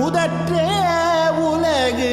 முதற்றே உலகு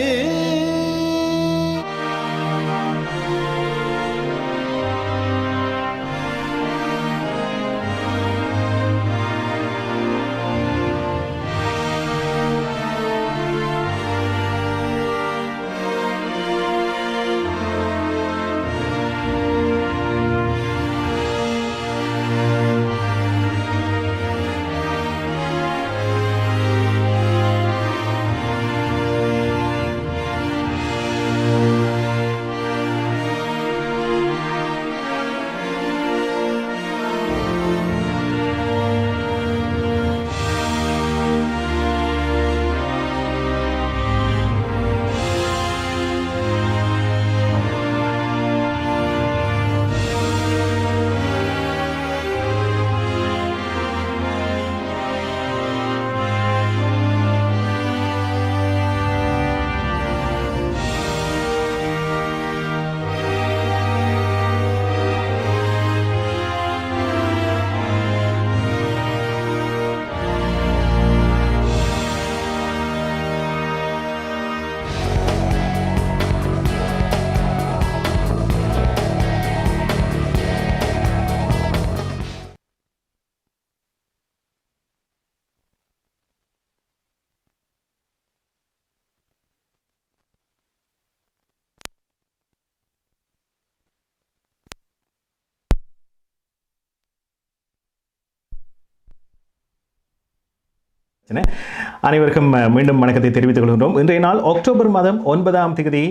அனைவருக்கும் மீண்டும் வணக்கத்தை தெரிவித்துக் கொள்கின்றோம். இன்றைய நாள் அக்டோபர் மாதம் 9ஆம் தேதி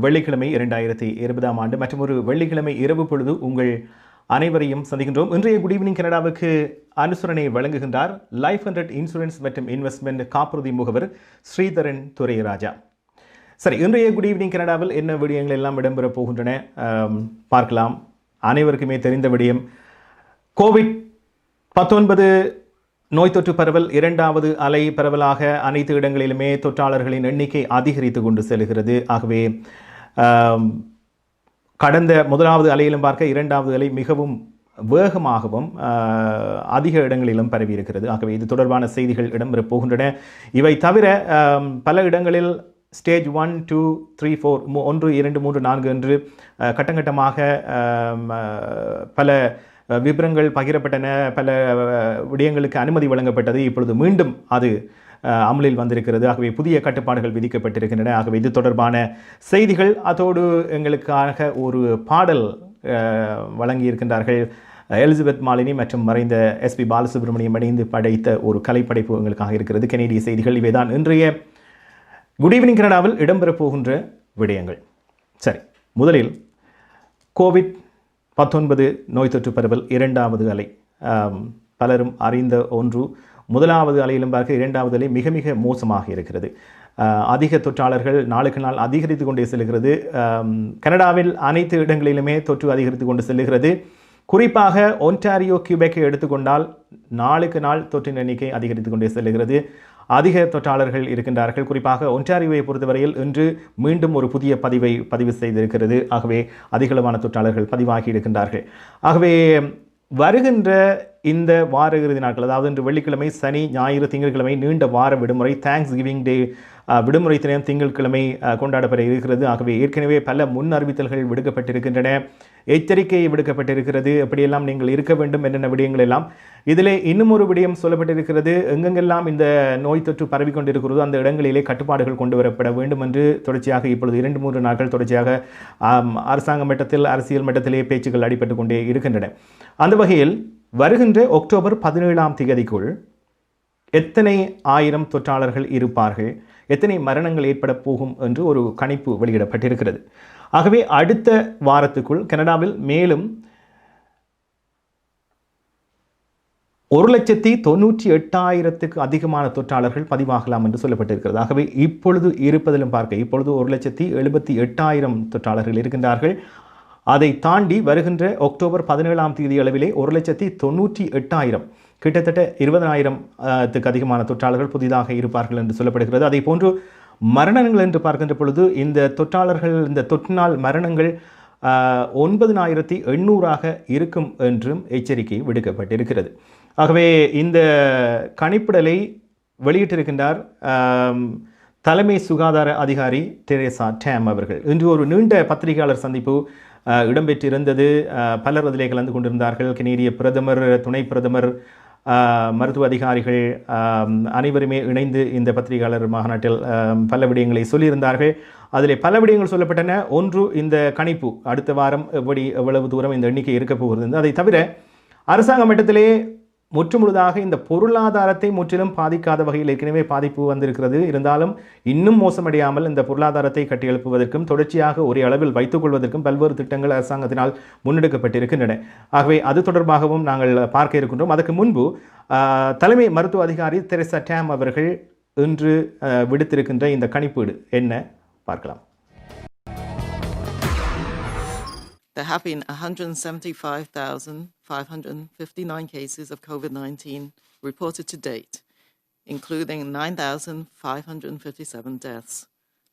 வெள்ளிக்கிழமை 2020 ஆண்டு மற்றும் ஒரு வெள்ளிக்கிழமை இரவு பொழுது உங்கள் அனைவரையும் சந்திக்கின்றோம். இன்றைய குட் ஈவினிங் கனடாவுக்கு அனுசரணை வழங்குகின்றார் லைஃப் 100 இன்சூரன்ஸ் மற்றும் இன்வெஸ்ட்மெண்ட் காப்புறுதி முகவர் ஸ்ரீதரன் துரைராஜா. சரி, இன்றைய குட் ஈவினிங் கனடாவில் என்ன விடயங்கள் எல்லாம் இடம்பெறப் போகின்றன பார்க்கலாம். அனைவருக்குமே தெரிந்த விடயம், கோவிட்-19 நோய் தொற்று பரவல் இரண்டாவது அலை பரவலாக அனைத்து இடங்களிலுமே தொற்றாளர்களின் எண்ணிக்கை அதிகரித்து கொண்டு செல்கிறது. ஆகவே கடந்த முதலாவது அலையிலும் பார்க்க இரண்டாவது அலை மிகவும் வேகமாகவும் அதிக இடங்களிலும் பரவி இருக்கிறது. ஆகவே இது தொடர்பான செய்திகள் இடம்பெறப் போகின்றன. இவை தவிர பல இடங்களில் ஸ்டேஜ் 1, 2, 3, 4 1, 2, 3, 4 என்று கட்டங்கட்டமாக பல விபரங்கள் பகிரப்பட்டன. பல விடயங்களுக்கு அனுமதி வழங்கப்பட்டது. இப்பொழுது மீண்டும் அது அமலில் வந்திருக்கிறது. ஆகவே புதிய கட்டுப்பாடுகள் விதிக்கப்பட்டிருக்கின்றன. ஆகவே இது தொடர்பான செய்திகள், அதோடு எங்களுக்காக ஒரு பாடல் வழங்கியிருக்கின்றார்கள் எலிசபெத் மாலினி மற்றும் மறைந்த எஸ்பி பாலசுப்ரமணியம் இணைந்து படைத்த ஒரு கலைப்படைப்பு எங்களுக்காக இருக்கிறது. கனேடிய செய்திகள் இவைதான் இன்றைய குட் ஈவினிங் கனடாவில் இடம்பெறப் போகின்ற விடயங்கள். சரி, முதலில் கோவிட்-19 நோய் தொற்று பரவல் இரண்டாவது அலை பலரும் அறிந்த ஒன்று. முதலாவது அலையிலும் பார்க்க இரண்டாவது அலை மிக மிக மோசமாக இருக்கிறது. அதிக தொற்றாளர்கள் நாளுக்கு நாள் அதிகரித்து கொண்டே செல்கிறது. கனடாவில் அனைத்து இடங்களிலுமே தொற்று அதிகரித்து கொண்டு செல்கிறது. குறிப்பாக ஒன்டாரியோ, கியூபெக்கை எடுத்துக்கொண்டால் நாளுக்கு நாள் தொற்றின் எண்ணிக்கை அதிகரித்து கொண்டே செல்கிறது. அதிக தொற்றாளர்கள் இருக்கின்றார்கள். குறிப்பாக ஒன்டாரியோவை பொறுத்தவரையில் இன்று மீண்டும் ஒரு புதிய பதிவு செய்திருக்கிறது. ஆகவே அதிகளவான தொற்றாளர்கள் பதிவாகி இருக்கின்றார்கள். ஆகவே வருகின்ற இந்த வார இறுதி நாட்கள், அதாவது இன்று வெள்ளிக்கிழமை, சனி, ஞாயிறு, திங்கட்கிழமை நீண்ட வார விடுமுறை, தேங்க்ஸ் கிவிங் டே விடுமுறை தினம் திங்கட்கிழமை கொண்டாடப்பட இருக்கிறது. ஆகவே ஏற்கனவே பல முன் அறிவித்தல்கள் விடுக்கப்பட்டிருக்கின்றன, எச்சரிக்கை விடுக்கப்பட்டிருக்கிறது. எப்படியெல்லாம் நீங்கள் இருக்க வேண்டும், என்னென்ன விடயங்கள் எல்லாம். இதில் இன்னும் ஒரு விடயம் சொல்லப்பட்டிருக்கிறது. எங்கெங்கெல்லாம் இந்த நோய் தொற்று பரவிக்கொண்டிருக்கிறதோ அந்த இடங்களிலே கட்டுப்பாடுகள் கொண்டு வரப்பட வேண்டும் என்று தொடர்ச்சியாக இப்பொழுது 2-3 நாட்கள் தொடர்ச்சியாக அரசாங்க மட்டத்தில், அரசியல் மட்டத்திலே பேச்சுக்கள் அடிபட்டு கொண்டே இருக்கின்றன. அந்த வகையில் வருகின்ற அக்டோபர் 17ஆம் தேதிக்குள் எத்தனை ஆயிரம் தொற்றாளர்கள் இருப்பார்கள், எத்தனை மரணங்கள் ஏற்பட போகும் என்று ஒரு கணிப்பு வெளியிடப்பட்டிருக்கிறது. ஆகவே அடுத்த வாரத்துக்குள் கனடாவில் மேலும் 1,98,000க்கு அதிகமான தொற்றாளர்கள் பதிவாகலாம் என்று சொல்லப்பட்டிருக்கிறது. ஆகவே இப்பொழுது இருப்பதிலும் பார்க்க இப்பொழுது 1,78,000 தொற்றாளர்கள் இருக்கின்றார்கள். அதை தாண்டி வருகின்ற அக்டோபர் 17ஆம் தேதி அளவிலே 1,98,000, கிட்டத்தட்ட 20,000த்துக்கு அதிகமான தொற்றாளர்கள் புதிதாக இருப்பார்கள் என்று சொல்லப்படுகிறது. அதே போன்று மரணங்கள் என்று பார்க்கின்ற பொழுது இந்த தொற்றாளர்கள், இந்த தொற்றினால் மரணங்கள் 9,800ஆக இருக்கும் என்றும் எச்சரிக்கை விடுக்கப்பட்டிருக்கிறது. ஆகவே இந்த கணிப்பிடலை வெளியிட்டிருக்கின்றார் தலைமை சுகாதார அதிகாரி டெரேசா டேம் அவர்கள். இன்று ஒரு நீண்ட பத்திரிகையாளர் சந்திப்பு இடம்பெற்றிருந்தது. பலர் அதிலே கலந்து கொண்டிருந்தார்கள். கனேடிய பிரதமர், துணை பிரதமர், மருத்துவ அதிகாரிகள் அனைவருமே இணைந்து இந்த பத்திரிகையாளர் மாநாட்டில் பல விடயங்களை சொல்லியிருந்தார்கள். அதில் பல விடயங்கள் சொல்லப்பட்டன. ஒன்று, இந்த கணிப்பு அடுத்த வாரம் எவ்வளவு தூரம் இந்த எண்ணிக்கை இருக்க போகிறது. அதை தவிர அரசாங்க மட்டத்திலே முற்றுமுழுதாக இந்த பொருளாதாரத்தை முற்றிலும் பாதிக்காத வகையில் ஏற்கனவே பாதிப்பு வந்திருக்கிறது. இருந்தாலும் இன்னும் மோசமடையாமல் இந்த பொருளாதாரத்தை கட்டியெழுப்புவதற்கும் தொடர்ச்சியாக ஒரே அளவில் வைத்துக் கொள்வதற்கும் பல்வேறு திட்டங்கள் அரசாங்கத்தினால் முன்னெடுக்கப்பட்டிருக்கின்றன. ஆகவே அது தொடர்பாகவும் நாங்கள் பார்க்க இருக்கின்றோம். அதற்கு முன்பு தலைமை மருத்துவ அதிகாரி தெரேசா டேம் அவர்கள் இன்று விடுத்திருக்கின்ற இந்த கணிப்பீடு என்ன பார்க்கலாம். There have been 175,559 cases of COVID-19 reported to date, including 9,557 deaths.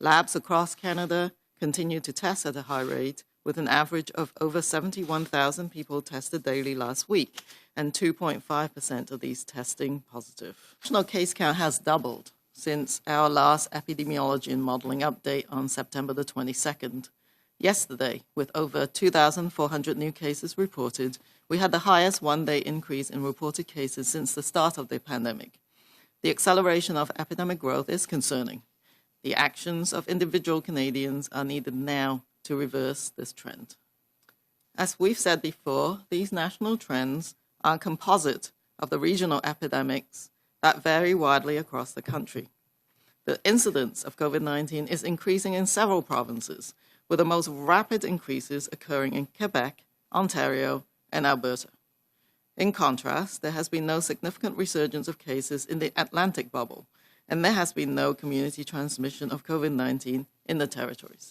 Labs across Canada continue to test at a high rate, with an average of over 71,000 people tested daily last week, and 2.5% of these testing positive. National case count has doubled since our last epidemiology and modelling update on September the 22nd. Yesterday, with over 2,400 new cases reported, we had the highest one-day increase in reported cases since the start of the pandemic. The acceleration of epidemic growth is concerning. The actions of individual Canadians are needed now to reverse this trend. As we've said before, these national trends are a composite of the regional epidemics that vary widely across the country. The incidence of COVID-19 is increasing in several provinces, with the most rapid increases occurring in Quebec, Ontario, and Alberta. In contrast, there has been no significant resurgence of cases in the Atlantic bubble, and there has been no community transmission of COVID-19 in the territories.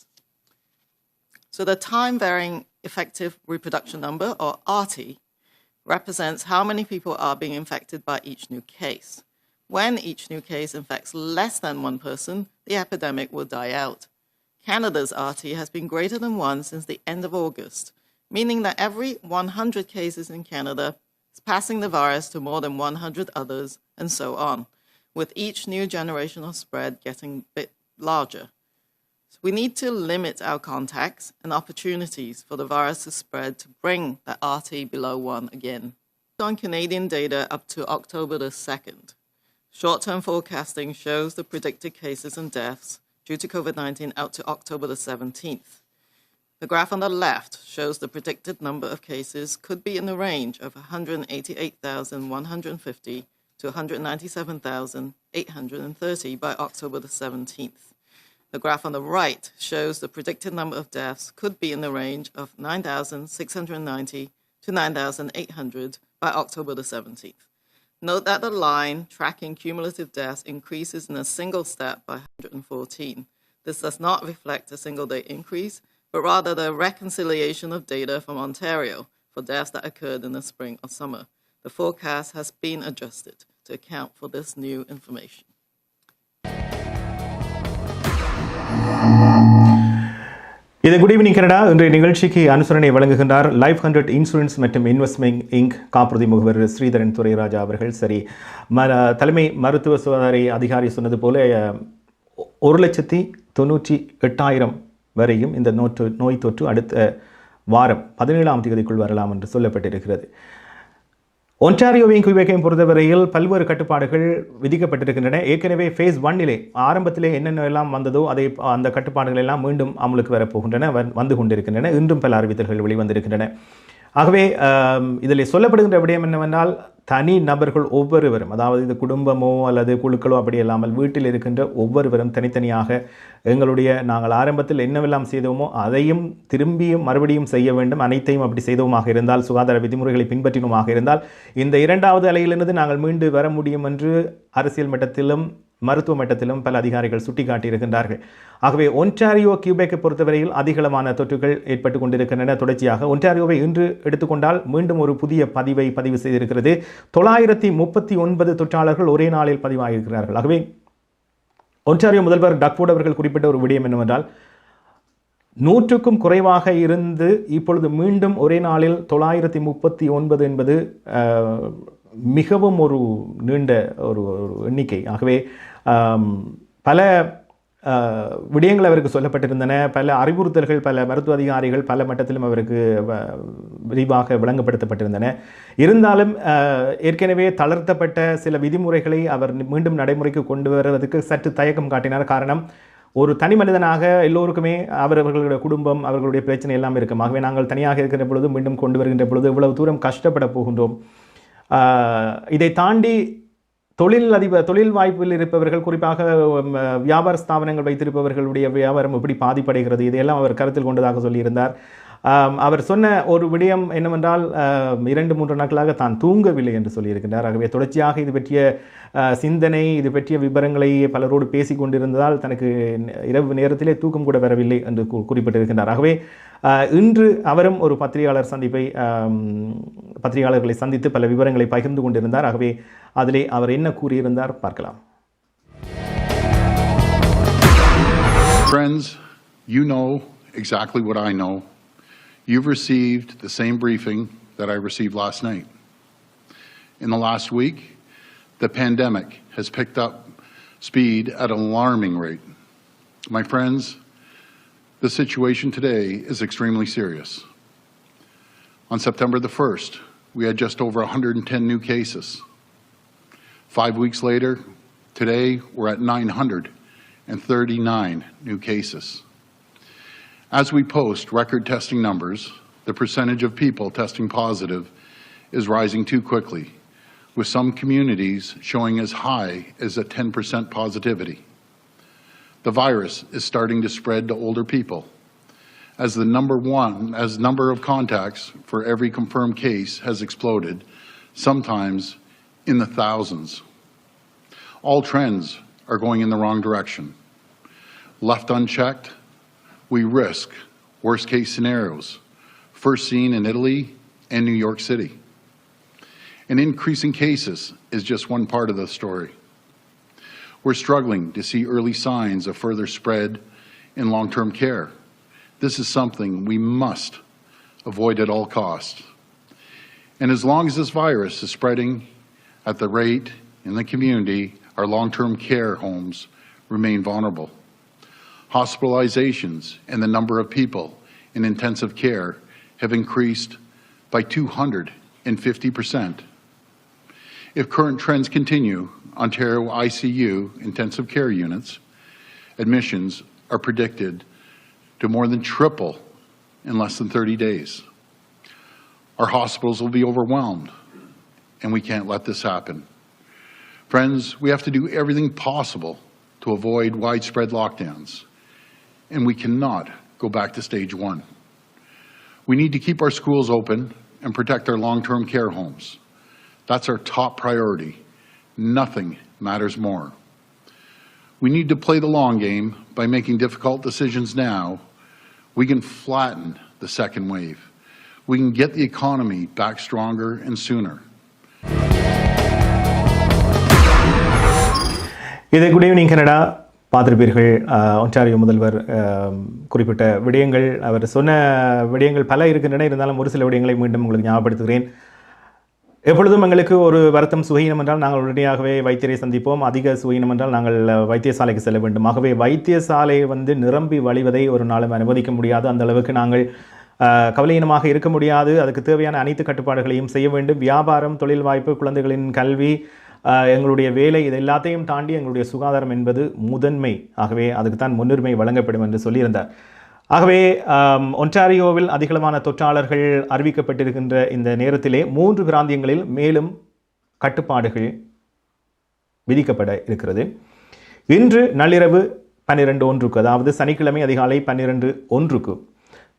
So the time-varying effective reproduction number, or RT, represents how many people are being infected by each new case. When each new case infects less than one person, the epidemic will die out. Canada's RT has been greater than 1 since the end of August, meaning that every 100 cases in Canada is passing the virus to more than 100 others, and so on, with each new generation of spread getting a bit larger. So we need to limit our contacts and opportunities for the virus to spread to bring the RT below 1 again. On Canadian data up to October the 2nd, short-term forecasting shows the predicted cases and deaths due to COVID-19 out to October the 17th. The graph on the left shows the predicted number of cases could be in the range of 188,150 to 197,830 by October the 17th. The graph on the right shows the predicted number of deaths could be in the range of 9,690 to 9,800 by October the 17th. Note that the line tracking cumulative deaths increases in a single step by 114. This does not reflect a single-day increase, but rather the reconciliation of data from Ontario for deaths that occurred in the spring or summer. The forecast has been adjusted to account for this new information. இது good evening Canada. இன்றைய நிகழ்ச்சிக்கு அனுசரணை வழங்குகின்றார் life 100 insurance மற்றும் investment ink காப்புறுதி முகவர் ஸ்ரீதரன் துரைராஜா அவர்கள். சரி, தலைமை மருத்துவ சுகாதார அதிகாரி சொன்னது போல 1,98,000 வரையும் இந்த நோய் தொற்று அடுத்த வாரம் 17ஆம் தேதிக்குள் வரலாம் என்று சொல்லப்பட்டிருக்கிறது. ஒன்டாரியோவையும் குயிபெக்கையும் பொறுத்தவரையில் பல்வேறு கட்டுப்பாடுகள் விதிக்கப்பட்டிருக்கின்றன. ஏற்கனவே ஃபேஸ் 1 ஆரம்பத்திலே என்னென்ன எல்லாம் வந்ததோ அந்த கட்டுப்பாடுகள் எல்லாம் மீண்டும் அமலுக்கு வரப்போகின்றன, வந்து கொண்டிருக்கின்றன. இன்றும் பல அறிவித்தல்கள் வெளிவந்திருக்கின்றன. ஆகவே இதில் சொல்லப்படுகின்ற விடயம் என்னவென்றால், தனி நபர்கள் ஒவ்வொருவரும், அதாவது இது குடும்பமோ அல்லது குழுக்களோ அப்படி இல்லாமல் வீட்டில் இருக்கின்ற ஒவ்வொருவரும் தனித்தனியாக நாங்கள் ஆரம்பத்தில் என்னவெல்லாம் செய்தோமோ அதையும் திரும்பியும் மறுபடியும் செய்ய வேண்டும். அனைத்தையும் அப்படி செய்தோமாக இருந்தால், சுகாதார விதிமுறைகளை பின்பற்றினோமாக இருந்தால், இந்த 2வது அலையிலிருந்து நாங்கள் மீண்டு வர முடியும் என்று அரசியல் மட்டத்திலும் மருத்துவ மட்டத்திலும் பல அதிகாரிகள் சுட்டிக்காட்டியிருக்கின்றார்கள். ஆகவே ஒன்டாரியோ கியூபெக்கை பொறுத்தவரையில் அதிகளவான தொற்றுகள் ஏற்பட்டு கொண்டிருக்கின்றன. தொடர்ச்சியாக ஒன்டாரியோவை இன்று எடுத்துக்கொண்டால் மீண்டும் ஒரு புதிய பதிவு செய்திருக்கிறது. 939 தொற்றாளர்கள் ஒரே நாளில் பதிவாகியிருக்கிறார்கள். ஆகவே ஒன்டாரியோ முதல்வர் டக்ஃபோர்ட் அவர்கள் குறிப்பிட்ட ஒரு விடயம் என்னவென்றால், 100க்கும் குறைவாக இருந்து இப்பொழுது மீண்டும் ஒரே நாளில் 939 என்பது மிகவும் ஒரு நீண்ட ஒரு எண்ணிக்கை. ஆகவே பல விடயங்கள் அவருக்கு சொல்லப்பட்டிருந்தன, பல அறிவுறுத்தல்கள் பல மருத்துவ அதிகாரிகள் பல மட்டத்திலும் அவருக்கு விரிவாக விளங்கப்படுத்தப்பட்டிருந்தன. இருந்தாலும் ஏற்கனவே தளர்த்தப்பட்ட சில விதிமுறைகளை அவர் மீண்டும் நடைமுறைக்கு கொண்டு வருவதற்கு சற்று தயக்கம் காட்டினார். காரணம், ஒரு தனி மனிதனாக எல்லோருக்குமே அவர்களுடைய குடும்பம், அவர்களுடைய பிரச்சனை எல்லாம் இருக்கும். ஆகவே நாங்கள் தனியாக இருக்கிற பொழுது மீண்டும் கொண்டு வருகின்ற பொழுது இவ்வளவு தூரம் கஷ்டப்பட போகின்றோம். இதை தாண்டி தொழில் வாய்ப்பில் இருப்பவர்கள், குறிப்பாக வியாபார ஸ்தாபனங்கள் வைத்திருப்பவர்களுடைய வியாபாரம் எப்படி பாதிப்படைகிறது, இதையெல்லாம் அவர் கருத்தில் கொண்டதாக சொல்லியிருந்தார். அவர் சொன்ன ஒரு விடயம் என்னவென்றால், 2-3 நாட்களாக தான் தூங்கவில்லை என்று சொல்லியிருக்கின்றார். ஆகவே தொடர்ச்சியாக இது பற்றிய சிந்தனை, இது பற்றிய விவரங்களை பலரோடு பேசி கொண்டிருந்ததால் தனக்கு இரவு நேரத்திலே தூக்கம் கூட வரவில்லை என்று குறிப்பிட்டிருக்கின்றார். ஆகவே இன்று அவரும் ஒரு பத்திரிகையாளர்களை சந்தித்து பல விவரங்களை பகிர்ந்து கொண்டிருந்தார். ஆகவே அதிலே அவர் என்ன கூறியிருந்தார் பார்க்கலாம். Friends, you know exactly what I know. You've received the same briefing that I received last night. In the last week, the pandemic has picked up speed at an alarming rate. My friends, the situation today is extremely serious. On September the 1st, we had just over 110 new cases. 5 weeks later, today we're at 939 new cases. As we post record testing numbers, the percentage of people testing positive is rising too quickly, with some communities showing as high as a 10% positivity. The virus is starting to spread to older people, as number of contacts for every confirmed case has exploded, sometimes in the thousands. All trends are going in the wrong direction. Left unchecked, we risk worst-case scenarios, first seen in Italy and New York City. An increase in cases is just one part of the story. We're struggling to see early signs of further spread in long-term care. This is something we must avoid at all costs. And as long as this virus is spreading at the rate in the community, our long-term care homes remain vulnerable. Hospitalizations and the number of people in intensive care have increased by 250%. If current trends continue, Ontario ICU intensive care units admissions are predicted to more than triple in less than 30 days. Our hospitals will be overwhelmed, and we can't let this happen. Friends, we have to do everything possible to avoid widespread lockdowns, and we cannot go back to stage 1. We need to keep our schools open and protect our long-term care homes. That's our top priority. Nothing matters more. We need to play the long game by making difficult decisions now. We can flatten the second wave. We can get the economy back stronger and sooner. இது good evening Canada. பார்த்திருப்பீர்கள், Ontario முதல்வர் குறிப்பிட்ட விடயங்கள், அவர் சொன்ன விடயங்கள் பல இருக்கின்றன. இருந்தாலும் ஒரு சில விடயங்களை மீண்டும் உங்களுக்கு ஞாபகப்படுத்துகிறேன். எப்பொழுதும் எங்களுக்கு ஒரு வருத்தம், சுகீனம் என்றால் நாங்கள் உடனடியாகவே வைத்தியரை சந்திப்போம். அதிக சுகீனம் என்றால் நாங்கள் வைத்தியசாலைக்கு செல்ல வேண்டும். ஆகவே வைத்தியசாலை நிரம்பி வழிவதை ஒரு நாளும் அனுமதிக்க முடியாது. அந்த அளவுக்கு நாங்கள் கவலையினமாக இருக்க முடியாது. அதுக்கு தேவையான அனைத்து கட்டுப்பாடுகளையும் செய்ய வேண்டும். வியாபாரம், தொழில் வாய்ப்பு, குழந்தைகளின் கல்வி, எங்களுடைய வேலை, இது எல்லாத்தையும் தாண்டி எங்களுடைய சுகாதாரம் என்பது முதன்மை. ஆகவே அதுக்கு தான் முன்னுரிமை வழங்கப்படும் என்று சொல்லியிருந்தார். ஆகவே ஒன்டாரியோவில் அதிகளவான தொற்றாளர்கள் அறிவிக்கப்பட்டிருக்கின்ற இந்த நேரத்திலே 3 பிராந்தியங்களில் மேலும் கட்டுப்பாடுகள் விதிக்கப்பட இருக்கிறது. இன்று நள்ளிரவு 12:01, அதாவது சனிக்கிழமை அதிகாலை 12:01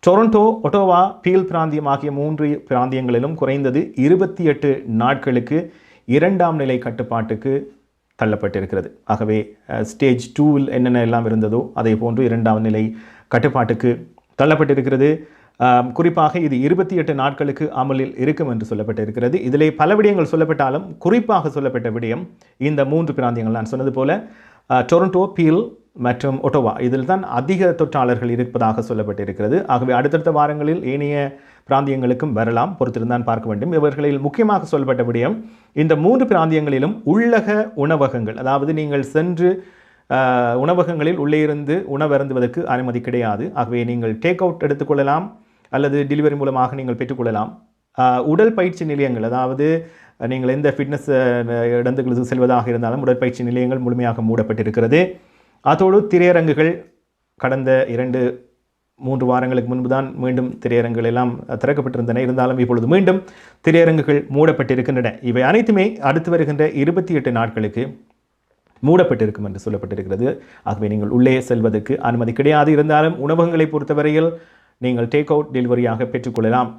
டொரண்டோ, ஒட்டோவா, பீல் பிராந்தியம் ஆகிய 3 பிராந்தியங்களிலும் குறைந்தது 28 நாட்களுக்கு 2ஆம் நிலை கட்டுப்பாட்டுக்கு தள்ளப்பட்டிருக்கிறது. ஆகவே ஸ்டேஜ் 2ல் என்னென்ன எல்லாம் இருந்ததோ அதே போன்று 2ஆம் நிலை கட்டுப்பாட்டுக்கு தள்ளப்பட்டிருக்கிறது. குறிப்பாக இது 28 நாட்களுக்கு அமலில் இருக்கும் என்று சொல்லப்பட்டிருக்கிறது. இதிலே பல விடயங்கள் சொல்லப்பட்டாலும் குறிப்பாக சொல்லப்பட்ட விடயம் இந்த 3 பிராந்தியங்கள் நான் சொன்னது போல டொரண்டோ, பீல், மற்றும் ஒட்டோவா இதில் தான் அதிக தொற்றாளர்கள் இருப்பதாக சொல்லப்பட்டிருக்கிறது. ஆகவே அடுத்தடுத்த வாரங்களில் ஏனைய பிராந்தியங்களுக்கும் வரலாம், பொறுத்திருந்தான் பார்க்க வேண்டும். இவர்களில் முக்கியமாக சொல்லப்பட்ட விடயம், இந்த 3 பிராந்தியங்களிலும் உள்ளக உணவகங்கள், அதாவது நீங்கள் சென்று உணவகங்களில் உள்ளே இருந்து உணவருந்துவதற்கு அனுமதி கிடையாது. ஆகவே நீங்கள் டேக் அவுட் எடுத்துக்கொள்ளலாம் அல்லது டெலிவரி மூலமாக நீங்கள் பெற்றுக்கொள்ளலாம். உடல் பயிற்சி நிலையங்கள், அதாவது நீங்கள் எந்த ஃபிட்னஸ் இடங்களுக்கு செல்வதாக இருந்தாலும் உடற்பயிற்சி நிலையங்கள் முழுமையாக மூடப்பட்டிருக்கிறது. அதோடு திரையரங்குகள் கடந்த 2-3 வாரங்களுக்கு முன்பு தான் மீண்டும் திரையரங்குகள் எல்லாம் திறக்கப்பட்டிருந்தன. இருந்தாலும் இப்பொழுது மீண்டும் திரையரங்குகள் மூடப்பட்டிருக்கின்றன. இவை அனைத்துமே அடுத்து வருகின்ற 28 நாட்களுக்கு மூடப்பட்டிருக்கும் என்று சொல்லப்பட்டிருக்கிறது. ஆகவே நீங்கள் உள்ளே செல்வதற்கு அனுமதி கிடையாது. இருந்தாலும் உணவகங்களை பொறுத்தவரையில் நீங்கள் டேக் அவுட் டெலிவரியாக பெற்றுக்கொள்ளலாம்.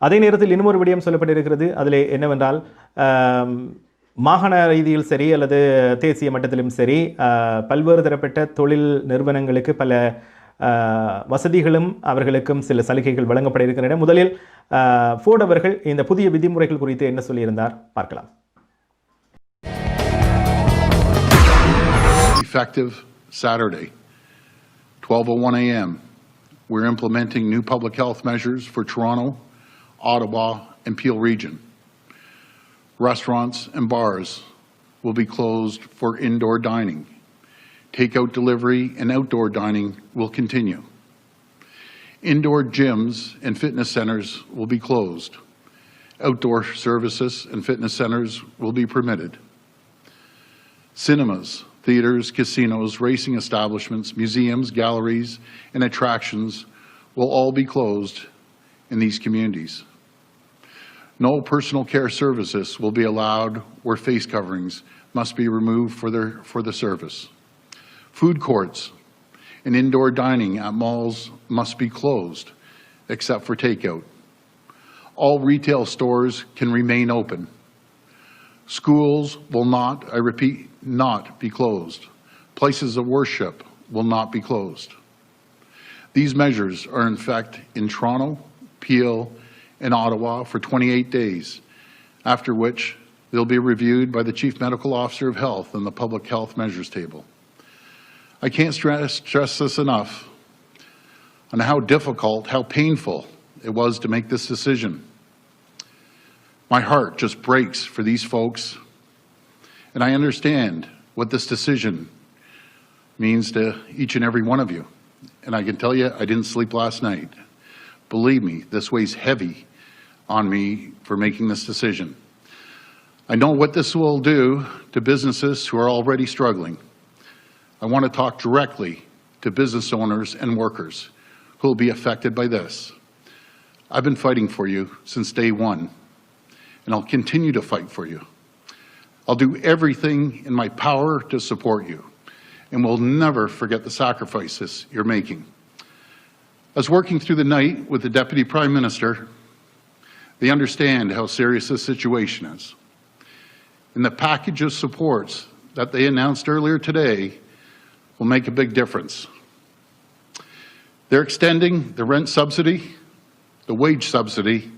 அதே நேரத்தில் இன்னொரு விடயம் சொல்லப்பட்டிருக்கிறது. அதில் என்னவென்றால், மாகாண ரீதியில் சரி அல்லது தேசிய மட்டத்திலும் சரி பல்வேறு தரப்பட்ட தொழில் நிறுவனங்களுக்கு பல வசதிகளும் அவர்களுக்கும் சில சலுகைகள் வழங்கப்பட இருக்கின்றன. முதலில் ஃபோர்ட் அவர்கள் இந்த புதிய விதிமுறைகள் குறித்து என்ன சொல்லியிருந்தார் பார்க்கலாம். Effective Saturday, 12:01 a.m., we're implementing new public health measures for Toronto, Ottawa, and Peel region. Restaurants and bars will be closed for indoor dining. Takeout delivery and outdoor dining will continue. Indoor gyms and fitness centers will be closed. Outdoor services and fitness centers will be permitted. Cinemas, theaters, casinos, racing establishments, museums, galleries, and attractions will all be closed in these communities. No personal care services will be allowed where face coverings must be removed for the service. Food courts and indoor dining at malls must be closed except for takeout. All retail stores can remain open. Schools will not, I repeat, not be closed. Places of worship will not be closed. These measures are in effect in Toronto, Peel, and Ottawa for 28 days, after which they'll be reviewed by the Chief Medical Officer of Health and the Public Health Measures Table. I can't stress this enough on how difficult, how painful it was to make this decision. My heart just breaks for these folks, and I understand what this decision means to each and every one of you. And I can tell you, I didn't sleep last night. Believe me, this weighs heavy on me for making this decision. I know what this will do to businesses who are already struggling. I want to talk directly to business owners and workers who will be affected by this. I've been fighting for you since day one, and I'll continue to fight for you. I'll do everything in my power to support you, and will never forget the sacrifices you're making. I was working through the night with the Deputy Prime Minister. They understand how serious this situation is. And the package of supports that they announced earlier today will make a big difference. They're extending the rent subsidy, the wage subsidy,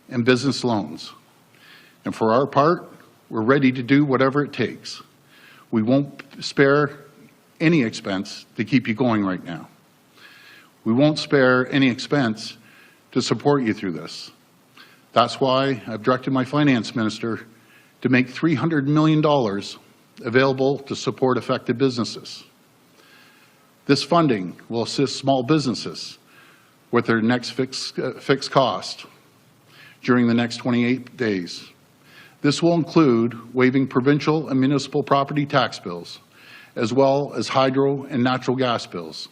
and business loans. And for our part, we're ready to do whatever it takes. We won't spare any expense to keep you going right now. We won't spare any expense to support you through this. That's why I've directed my finance minister to make $300 million available to support affected businesses. This funding will assist small businesses with their next fixed cost during the next 28 days. This will include waiving provincial and municipal property tax bills, as well as hydro and natural gas bills.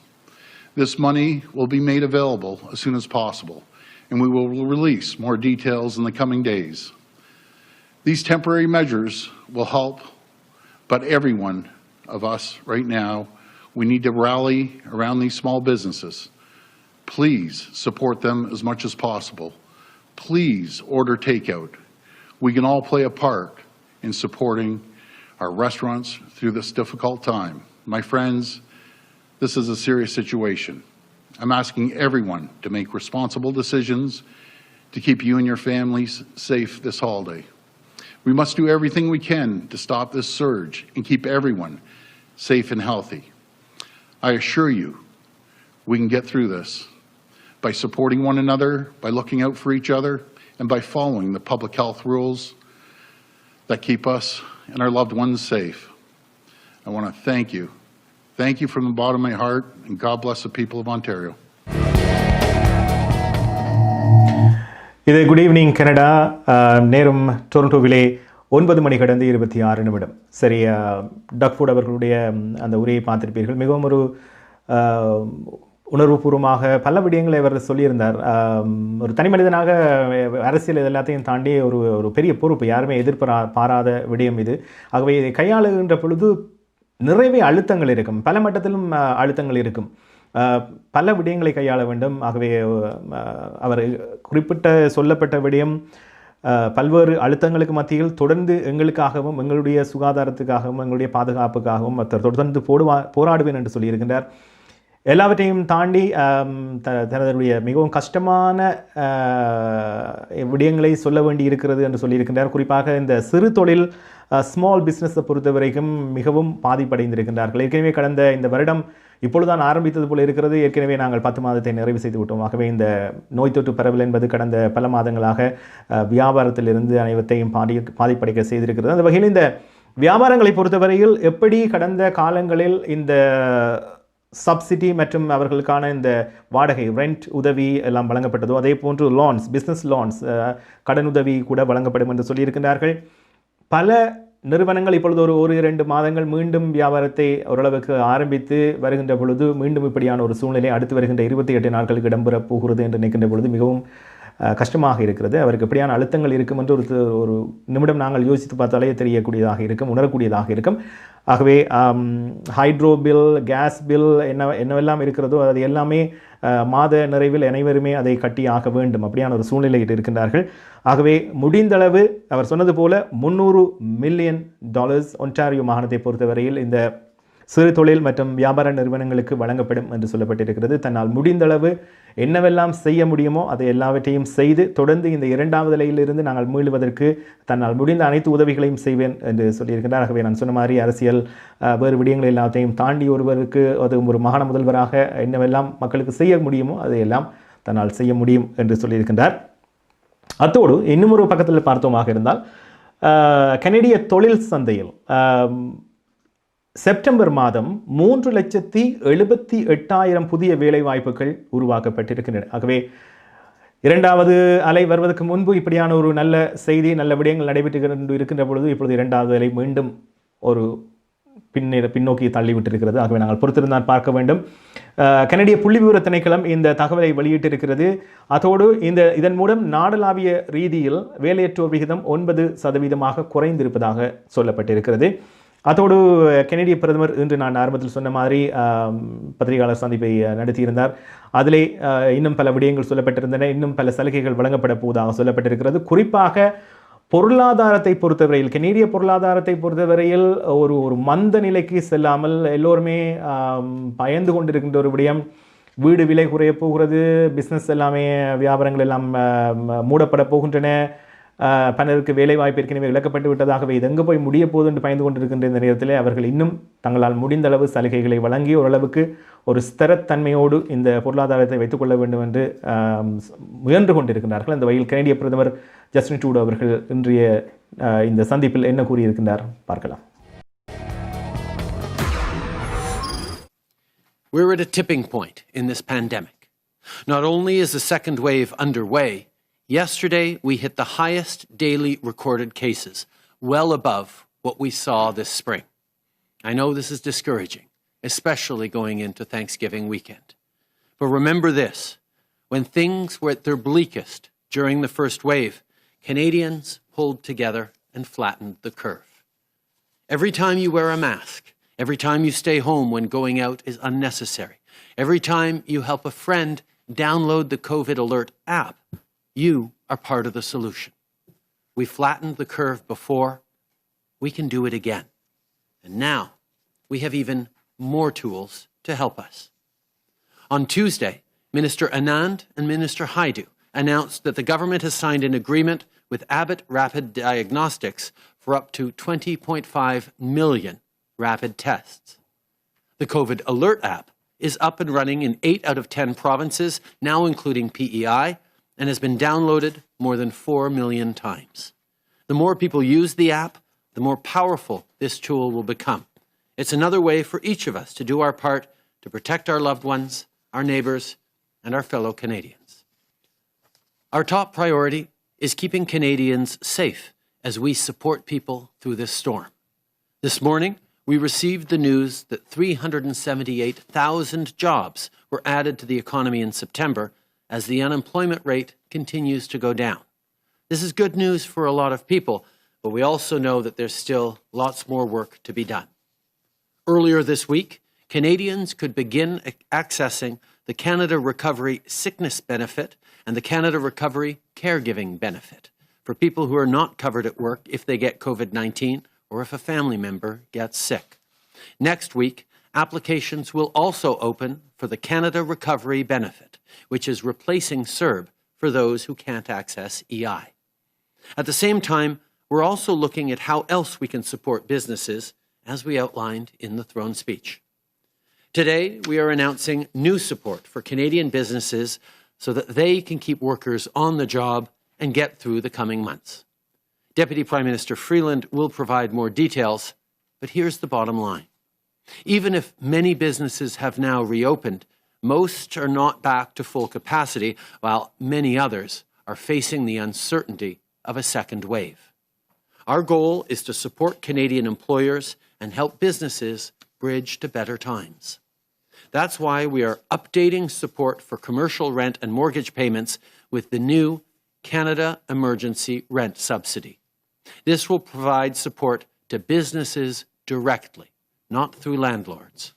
This money will be made available as soon as possible, and we will release more details in the coming days. These temporary measures will help, but every one of us right now, we need to rally around these small businesses. Please support them as much as possible. Please order takeout. We can all play a part in supporting our restaurants through this difficult time. My friends, this is a serious situation. I'm asking everyone to make responsible decisions to keep you and your families safe this holiday. We must do everything we can to stop this surge and keep everyone safe and healthy. I assure you, we can get through this by supporting one another, by looking out for each other, and by following the public health rules that keep us and our loved ones safe. I want to thank you. Thank you from the bottom of my heart, and God bless the people of Ontario. இது good evening Canada. நேரம் டொரண்டோவிலே 9 மணி கடந்து 26 நிமிடம். சரி, டக்ஃபுட் அவர்களுடைய அந்த உரையை பார்த்திருப்பீர்கள். மிகவும் ஒரு உணர்வுபூர்வமாக பல விடயங்களை அவர் சொல்லியிருந்தார். ஒரு தனி மனிதனாக அரசியல் இது எல்லாத்தையும் தாண்டி ஒரு பெரிய பொறுப்பு, யாருமே பாராத விடயம் இது. ஆகவே இதை கையாளுகின்ற பொழுது நிறையவே அழுத்தங்கள் இருக்கும், பல மட்டத்திலும் அழுத்தங்கள் இருக்கும், பல விடயங்களை கையாள வேண்டும். ஆகவே அவர் சொல்லப்பட்ட விடயம் பல்வேறு அழுத்தங்களுக்கு மத்தியில் தொடர்ந்து எங்களுக்காகவும் எங்களுடைய சுகாதாரத்துக்காகவும் எங்களுடைய பாதுகாப்புக்காகவும் தொடர்ந்து போராடுவேன் என்று சொல்லியிருக்கின்றார். எல்லாவற்றையும் தாண்டி தனதுடைய மிகவும் கஷ்டமான விடயங்களை சொல்ல வேண்டி இருக்கிறது என்று சொல்லியிருக்கின்றார். குறிப்பாக இந்த சிறு தொழில் ஸ்மால் பிஸ்னஸை பொறுத்த வரைக்கும் மிகவும் பாதிப்படைந்திருக்கின்றார்கள். ஏற்கனவே கடந்த இந்த வருடம் இப்பொழுதுதான் ஆரம்பித்தது போல இருக்கிறது. ஏற்கனவே நாங்கள் 10 மாதத்தை நிறைவு செய்து விட்டோம். ஆகவே இந்த நோய் தொற்று பரவல் என்பது கடந்த பல மாதங்களாக வியாபாரத்திலிருந்து அனைவத்தையும் பாதிப்படைக்க செய்திருக்கிறது. அந்த வகையில் இந்த வியாபாரங்களை பொறுத்தவரையில் எப்படி கடந்த காலங்களில் இந்த சப்சிடி மற்றும் அவர்களுக்கான இந்த வாடகை ரெண்ட் உதவி எல்லாம் வழங்கப்பட்டதோ அதே போன்று லோன்ஸ், பிஸ்னஸ் லோன்ஸ், கடனுதவி கூட வழங்கப்படும் என்று சொல்லியிருக்கிறார்கள். பல நிறுவனங்கள் இப்பொழுது ஒரு 2 மாதங்கள் மீண்டும் வியாபாரத்தை ஓரளவுக்கு ஆரம்பித்து வருகின்ற பொழுது மீண்டும் இப்படியான ஒரு சூழ்நிலை அடுத்து வருகின்ற 28 நாட்களுக்கு இடம்பெற போகிறது என்று நினைக்கின்ற பொழுது மிகவும் கஷ்டமாக இருக்கிறது. அவருக்கு எப்படியான அழுத்தங்கள் இருக்கும் என்று ஒரு நிமிடம் நாங்கள் யோசித்து பார்த்தாலே தெரியக்கூடியதாக இருக்கும், உணரக்கூடியதாக இருக்கும். ஆகவே ஹைட்ரோ பில், கேஸ் பில் என்னவெல்லாம் இருக்கிறதோ அது எல்லாமே மாத நிறைவில் அனைவருமே அதை கட்டி ஆக வேண்டும், அப்படியான ஒரு சூழ்நிலையில் இருக்கின்றார்கள். ஆகவே முடிந்தளவு அவர் சொன்னது போல $300 மில்லியன் ஒன்டாரியோ மாகாணத்தை பொறுத்தவரையில் இந்த சிறு தொழில் மற்றும் வியாபார நிறுவனங்களுக்கு வழங்கப்படும் என்று சொல்லப்பட்டிருக்கிறது. தன்னால் முடிந்தளவு என்னவெல்லாம் செய்ய முடியுமோ அதை எல்லாவற்றையும் செய்து தொடர்ந்து இந்த 2வது அலையிலிருந்து நாங்கள் மீளுவதற்கு தன்னால் முடிந்த அனைத்து உதவிகளையும் செய்வேன் என்று சொல்லியிருக்கிறார். ஆகவே நான் சொன்ன மாதிரி அரசியல் வேறு விடயங்கள் எல்லாத்தையும் தாண்டி ஒருவருக்கு அது ஒரு மாகாண முதல்வராக என்னவெல்லாம் மக்களுக்கு செய்ய முடியுமோ அதையெல்லாம் தன்னால் செய்ய முடியும் என்று சொல்லியிருக்கின்றார். அத்தோடு இன்னும் ஒரு பக்கத்தில் பார்த்தோமாக இருந்தால் கனடிய தொழில் சந்தையில் செப்டம்பர் மாதம் 3,78,000 புதிய வேலை வாய்ப்புகள் உருவாக்கப்பட்டிருக்கின்றன. ஆகவே 2வது அலை வருவதற்கு முன்பு இப்படியான ஒரு நல்ல செய்தி, நல்ல விடயங்கள் நடைபெற்று இருக்கின்ற பொழுது இப்பொழுது 2வது அலை மீண்டும் ஒரு பின்னோக்கி தள்ளிவிட்டிருக்கிறது. ஆகவே நாங்கள் பொறுத்திருந்தான் பார்க்க வேண்டும். கனடிய புள்ளிவிவர திணைக்களம் இந்த தகவலை வெளியிட்டிருக்கிறது. அதோடு இதன் மூலம் நாடளாவிய ரீதியில் வேலையற்றோர் விகிதம் 9% குறைந்திருப்பதாக சொல்லப்பட்டிருக்கிறது. அதோடு கனடிய பிரதமர் இன்று நான் ஆரம்பத்தில் சொன்ன மாதிரி பத்திரிகையாளர் சந்திப்பை நடத்தியிருந்தார். அதிலே இன்னும் பல விடயங்கள் சொல்லப்பட்டிருந்தன, இன்னும் பல சலுகைகள் வழங்கப்பட போவதாக சொல்லப்பட்டிருக்கிறது. குறிப்பாக பொருளாதாரத்தை பொறுத்தவரையில், கனேடிய பொருளாதாரத்தை பொறுத்தவரையில் ஒரு மந்த நிலைக்கு செல்லாமல் எல்லோருமே பயந்து கொண்டிருக்கின்ற ஒரு விடயம், வீடு விலை குறைய போகிறது, பிஸ்னஸ் எல்லாமே வியாபாரங்கள் எல்லாம் மூடப்பட போகின்றன, பலருக்கு வேலை வாய்ப்பு ஏற்கனவே இழக்கப்பட்டு விட்டதாகவே இது எங்கே போய் முடிய போகுது என்று பயந்து கொண்டிருக்கின்ற இந்த நேரத்தில் அவர்கள் இன்னும் தங்களால் முடிந்த அளவு சலுகைகளை வழங்கி ஓரளவுக்கு ஒரு ஸ்திரத்தன்மையோடு இந்த பொருளாதாரத்தை வைத்துக் கொள்ள வேண்டும் என்று முயன்று கொண்டிருக்கிறார்கள். அந்த வகையில் கனடிய பிரதமர் ஜஸ்டின் ட்ரூடோ அவர்கள் இன்றைய இந்த சந்திப்பில் என்ன கூறியிருக்கின்றார் பார்க்கலாம். We're at a tipping point in this pandemic. Not only is the second wave underway, yesterday we hit the highest daily recorded cases, well above what we saw this spring. I know this is discouraging, especially going into Thanksgiving weekend. But remember this, when things were at their bleakest during the first wave, Canadians pulled together and flattened the curve. Every time you wear a mask, every time you stay home when going out is unnecessary, every time you help a friend download the COVID Alert app, you are part of the solution. We flattened the curve before, we can do it again. And now, we have even more tools to help us. On Tuesday, Minister Anand and Minister Haidu announced that the government has signed an agreement with Abbott Rapid Diagnostics for up to 20.5 million rapid tests. The COVID Alert app is up and running in 8 out of 10 provinces, now including PEI, and has been downloaded more than 4 million times. The more people use the app, the more powerful this tool will become. It's another way for each of us to do our part to protect our loved ones, our neighbours, and our fellow Canadians. Our top priority is keeping Canadians safe as we support people through this storm. This morning, we received the news that 378,000 jobs were added to the economy in September as the unemployment rate continues to go down. This is good news for a lot of people, but we also know that there's still lots more work to be done. Earlier this week, Canadians could begin accessing the Canada Recovery Sickness Benefit and the Canada Recovery Caregiving Benefit for people who are not covered at work if they get COVID-19 or if a family member gets sick. Next week, applications will also open for the Canada Recovery Benefit, which is replacing CERB for those who can't access EI. At the same time, we're also looking at how else we can support businesses, as we outlined in the throne speech. Today, we are announcing new support for Canadian businesses so that they can keep workers on the job and get through the coming months. Deputy Prime Minister Freeland will provide more details, but here's the bottom line. Even if many businesses have now reopened, most are not back to full capacity, while many others are facing the uncertainty of a second wave. Our goal is to support Canadian employers and help businesses bridge to better times. That's why we are updating support for commercial rent and mortgage payments with the new Canada Emergency Rent Subsidy. This will provide support to businesses directly, not through landlords.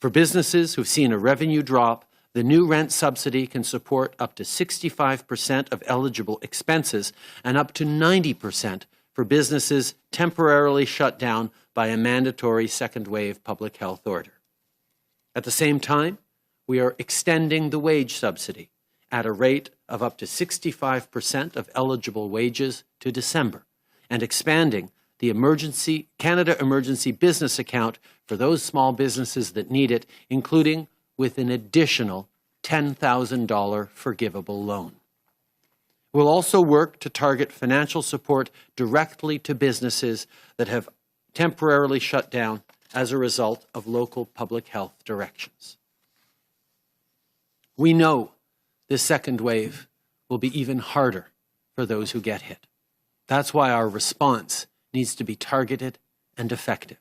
For businesses who've seen a revenue drop, the new rent subsidy can support up to 65% of eligible expenses and up to 90% for businesses temporarily shut down by a mandatory second wave public health order. At the same time, we are extending the wage subsidy at a rate of up to 65% of eligible wages to December and expanding the Canada Emergency Business Account for those small businesses that need it, including with an additional $10,000 forgivable loan. We'll also work to target financial support directly to businesses that have temporarily shut down as a result of local public health directions. We know this second wave will be even harder for those who get hit. That's why our response needs to be targeted and effective.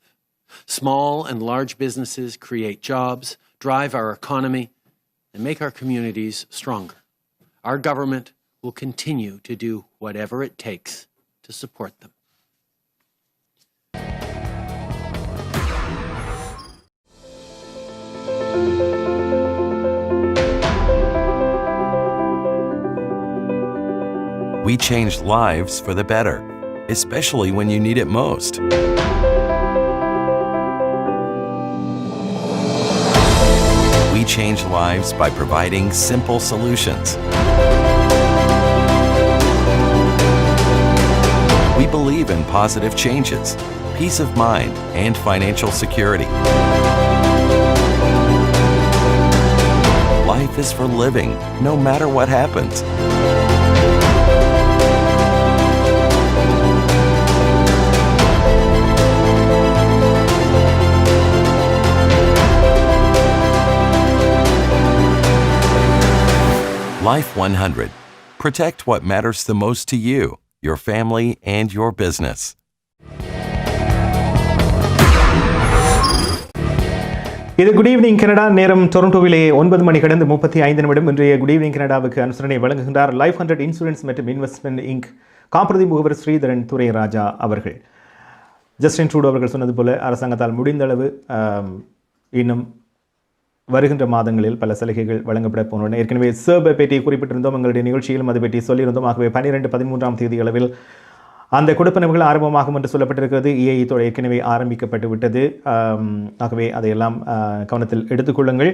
Small and large businesses create jobs, drive our economy, and make our communities stronger. Our government will continue to do whatever it takes to support them. We changed lives for the better, especially when you need it most. We change lives by providing simple solutions. We believe in positive changes, peace of mind, and financial security. Life is for living, no matter what happens. Life 100. Protect what matters the most to you, your family, and your business. இது good evening Canada. நேரம் டொரண்டோவிலே 9 மணி கடந்து 35 நிமிடம். இன்றைய good evening கனடாவுக்கு அனுசரணை வழங்குகின்றார் life 100 insurance மற்றும் investment ink காப்புறுதி முகவர் ஸ்ரீதரன் துரைராஜா அவர்கள். ஜஸ்டின் ட்ரூடோ அவர்கள் சொன்னது போல அரசாங்கத்தால் முடிந்தளவு இன்னும் வருகின்ற மாதங்களில் பல சலுகைகள் வழங்கப்பட போன்றன. ஏற்கனவே சர்பை பற்றி குறிப்பிட்டிருந்தோம், எங்களுடைய நிகழ்ச்சியிலும் அதை பற்றி சொல்லியிருந்தோம். ஆகவே 12-13ஆம் தேதி அளவில் அந்த கொடுப்பனவுகள் ஆரம்பமாகும் என்று சொல்லப்பட்டிருக்கிறது. EIE ஏற்கனவே ஆரம்பிக்கப்பட்டு விட்டது. ஆகவே அதையெல்லாம் கவனத்தில் எடுத்துக்கொள்ளுங்கள்.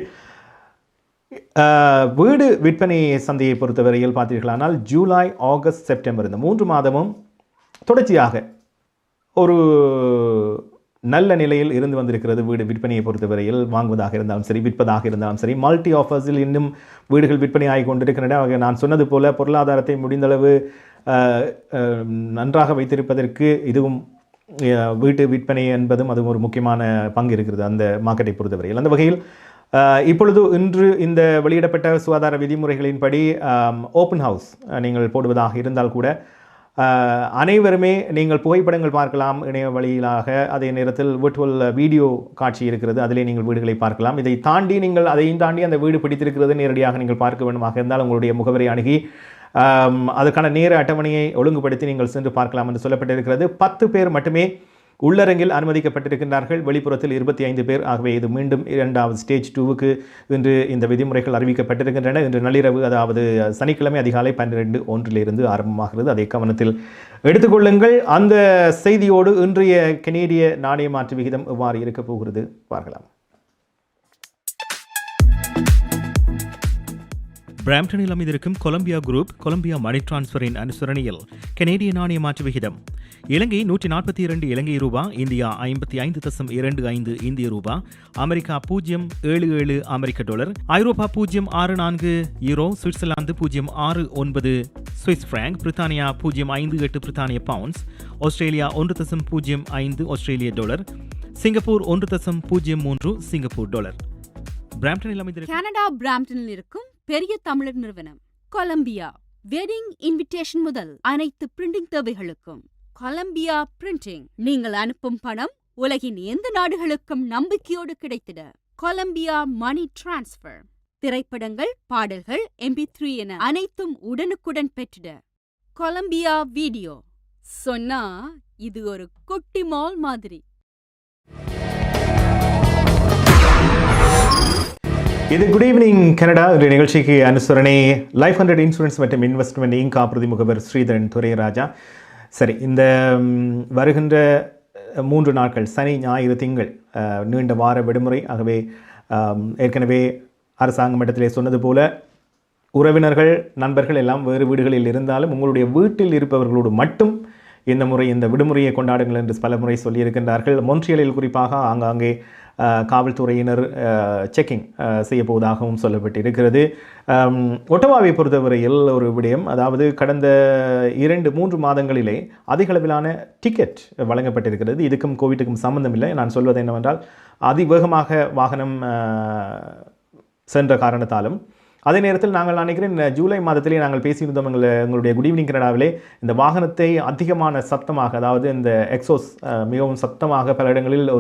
வீடு விற்பனை சந்தையை பொறுத்தவரையில் பார்த்தீர்களானால் ஜூலை, ஆகஸ்ட், செப்டம்பர் இந்த 3 மாதமும் தொடர்ச்சியாக ஒரு நல்ல நிலையில் இருந்து வந்திருக்கிறது. வீடு விற்பனையை பொறுத்தவரையில் வாங்குவதாக இருந்தாலும் சரி, விற்பதாக இருந்தாலும் சரி, மல்டி ஆஃபர்ஸில் இன்னும் வீடுகள் விற்பனையாகி கொண்டிருக்கின்றன. நான் சொன்னது போல பொருளாதாரத்தை முடிந்தளவு நன்றாக வைத்திருப்பதற்கு இதுவும் வீட்டு விற்பனை என்பதும் அதுவும் ஒரு முக்கியமான பங்கு இருக்கிறது அந்த மார்க்கெட்டை பொறுத்தவரையில். அந்த வகையில் இப்பொழுது இன்று இந்த வெளியிடப்பட்ட சுகாதார விதிமுறைகளின்படி ஓப்பன் ஹவுஸ் நீங்கள் போடுவதாக இருந்தால் கூட அனைவருமே நீங்கள் புகைப்படங்கள் பார்க்கலாம் இணைய வழியிலாக. அதே நேரத்தில் விர்ச்சுவல் வீடியோ காட்சி இருக்கிறது, அதிலே நீங்கள் வீடுகளை பார்க்கலாம். இதை தாண்டி நீங்கள் அதையும் தாண்டி அந்த வீடு பிடித்திருக்கிறது நேரடியாக நீங்கள் பார்க்க வேண்டுமாக இருந்தால் உங்களுடைய முகவரை அணுகி அதுக்கான நேர அட்டவணையை ஒழுங்குபடுத்தி நீங்கள் சென்று பார்க்கலாம் என்று சொல்லப்பட்டிருக்கிறது. 10 பேர் மட்டுமே உள்ளரங்கில் அனுமதிக்கப்பட்டிருக்கின்றார்கள், வெளிப்புறத்தில் 25 பேர். ஆகவே இது மீண்டும் 2வது ஸ்டேஜ் 2க்கு இன்று இந்த விதிமுறைகள் அறிவிக்கப்பட்டிருக்கின்றன. இன்று நள்ளிரவு, அதாவது சனிக்கிழமை அதிகாலை 12:01 ஆரம்பமாகிறது. அதை கவனத்தில் எடுத்துக்கொள்ளுங்கள். அந்த செய்தியோடு இன்றைய கனேடிய நாணய மாற்று விகிதம் எவ்வாறு இருக்க போகிறது பார்க்கலாம். பிராம்டனில் அமைந்திருக்கும் கொலம்பியா குரூப் கொலம்பியா மணி டிரான்ஸ்பரின் அனுசரணையில் கனேடிய நாணய மாற்று விகிதம் இலங்கை 142 இலங்கை ரூபா, இந்தியா 55.25 இந்திய ரூபா, அமெரிக்கா 0.77 அமெரிக்க டாலர், ஐரோப்பா 0.64 யூரோ, சுவிட்சர்லாந்து 0.69 சுவிஸ் பிராங்க், பிரித்தானியா 0.58 பிரித்தானிய பவுண்ட்ஸ், ஆஸ்திரேலியா 1.05 ஆஸ்திரேலிய டாலர், சிங்கப்பூர் 1.03 சிங்கப்பூர் டாலர். பிராம்டனில் அமைந்திருக்கும் கனடா பிராம்டனில் இருக்கும் பெரிய தமிழர் நிறுவனம் கொலம்பியா வெட்டிங் இன்விடேஷன் முதல் அனைத்து பிரிண்டிங் தேவைகளுக்கும் கொலம்பியா பிரிண்டிங். நீங்கள் அனுப்பும் பணம் உலகின் எந்த நாடுகளுக்கும் நம்பிக்கையோடு கிடைத்திட கொலம்பியா மணி டிரான்ஸ்பர். திரைப்படங்கள், பாடல்கள், MP3 என அனைத்தும் உடனுக்குடன் பெற்றிட கொலம்பியா வீடியோ. சொன்னா இது ஒரு குட்டி மால் மாதிரி. இது குட் ஈவினிங் கனடா. இந்த நிகழ்ச்சிக்கு அனுசரணை லைஃப் 100 இன்சூரன்ஸ் மற்றும் இன்வெஸ்ட்மெண்ட் இன்க் பிரதி முகவர் ஸ்ரீதரன் துரைராஜா. சரி, இந்த வருகின்ற 3 நாட்கள் சனி, ஞாயிறு, திங்கள் நீண்ட வார விடுமுறை. ஆகவே ஏற்கனவே அரசாங்க மட்டத்திலே சொன்னது போல உறவினர்கள், நண்பர்கள் எல்லாம் வேறு வீடுகளில் இருந்தாலும் உங்களுடைய வீட்டில் இருப்பவர்களோடு மட்டும் இந்த முறை இந்த விடுமுறையை கொண்டாடுங்கள் என்று பல முறை சொல்லியிருக்கின்றார்கள். மொன்ட்ரியலில் குறிப்பாக ஆங்காங்கே காவல்துறையினர் செக்கிங் செய்யப்போவதாகவும் சொல்லப்பட்டிருக்கிறது. ஒட்டவாவை பொறுத்தவரையில் ஒரு விடயம், அதாவது கடந்த 2-3 மாதங்களிலே அதிகளவிலான டிக்கெட் வழங்கப்பட்டிருக்கிறது. இதுக்கும் கோவிட்டுக்கும் சம்பந்தம் இல்லை. நான் சொல்வது என்னவென்றால், அதிவேகமாக வாகனம் சென்ற காரணத்தாலும், அதே நேரத்தில் நாங்கள் நினைக்கிறேன் ஜூலை மாதத்திலே நாங்கள் பேசியிருந்தோம் எங்களுடைய குட் ஈவினிங் கனடாவிலே, இந்த வாகனத்தை அதிகமான சத்தமாக, அதாவது இந்த எக்ஸோஸ் மிகவும் சத்தமாக பல இடங்களில்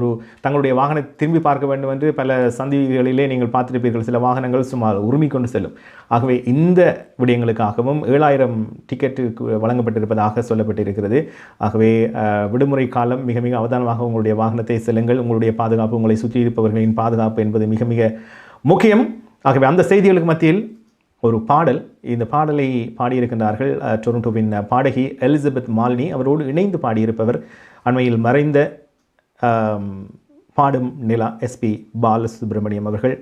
தங்களுடைய வாகனத்தை திரும்பி பார்க்க வேண்டும் என்று பல சந்திகளிலே நீங்கள் பார்த்திருப்பீர்கள். சில வாகனங்கள் சுமார் உரிமிக்கொண்டு செல்லும். ஆகவே இந்த விடயங்களுக்காகவும் 7000 டிக்கெட்டு வழங்கப்பட்டிருப்பதாக சொல்லப்பட்டிருக்கிறது. ஆகவே விடுமுறை காலம் மிக மிக அவதானமாக உங்களுடைய வாகனத்தை செல்லுங்கள். உங்களுடைய பாதுகாப்பு, உங்களை சுற்றி இருப்பவர்களின் பாதுகாப்பு என்பது மிக மிக முக்கியம். ஆகவே அந்த செய்திகளுக்கு மத்தியில் ஒரு பாடல், இந்த பாடலை பாடியிருக்கின்றார்கள் டொரண்டோவின் பாடகி எலிசபெத் மாலினி. அவரோடு இணைந்து பாடியிருப்பவர் அண்மையில் மறைந்த பாடும் நிலா SP பாலசுப்ரமணியம் அவர்கள்.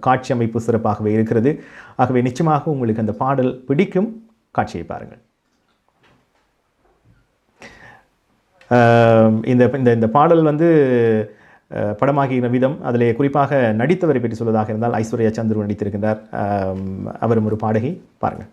காட்சி அமைப்பு சிறப்பாகவே இருக்கிறது. ஆகவே நிச்சயமாக உங்களுக்கு அந்த பாடல் பிடிக்கும். காட்சியை பாருங்கள். இந்த பாடல் படமாகிய விதம், அதிலே குறிப்பாக நடித்தவரை பற்றி சொல்வதாக இருந்தால் ஐஸ்வர்யா சந்துரு நடித்திருக்கின்றார். அவரும் ஒரு பாடகி. பாருங்கள்.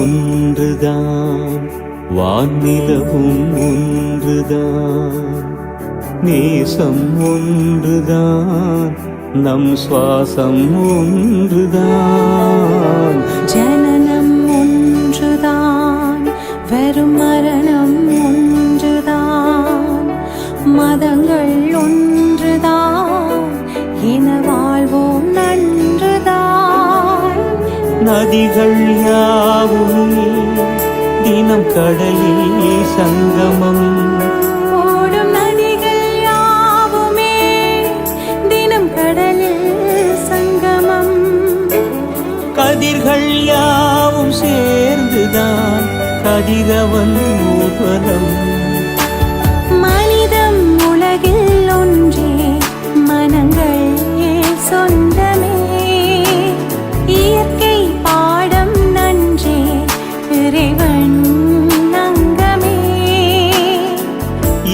ஒன்றுதான், வானிலவும் ஒன்றுதான், நேசம் ஒன்றுதான், நம் சுவாசம் ஒன்றுதான். ஜனனம் ஒன்றுதான், வெறும் மரணம் ஒன்றுதான், மதங்கள் ஒன்றுதான், இன வாழ்வோம் நன்றுதான். நதிகள் யாவும் தினம் கடலில் சங்கமம், ஓட கதிர்கள் யாவும் சேர்ந்துதான் கதிரவன் ஊர்வலம். மனிதம் உலகில் ஒன்றே, மனங்கள் சொந்தமே. இயற்கை பாடம் நன்றே, இறைவன் அங்கமே.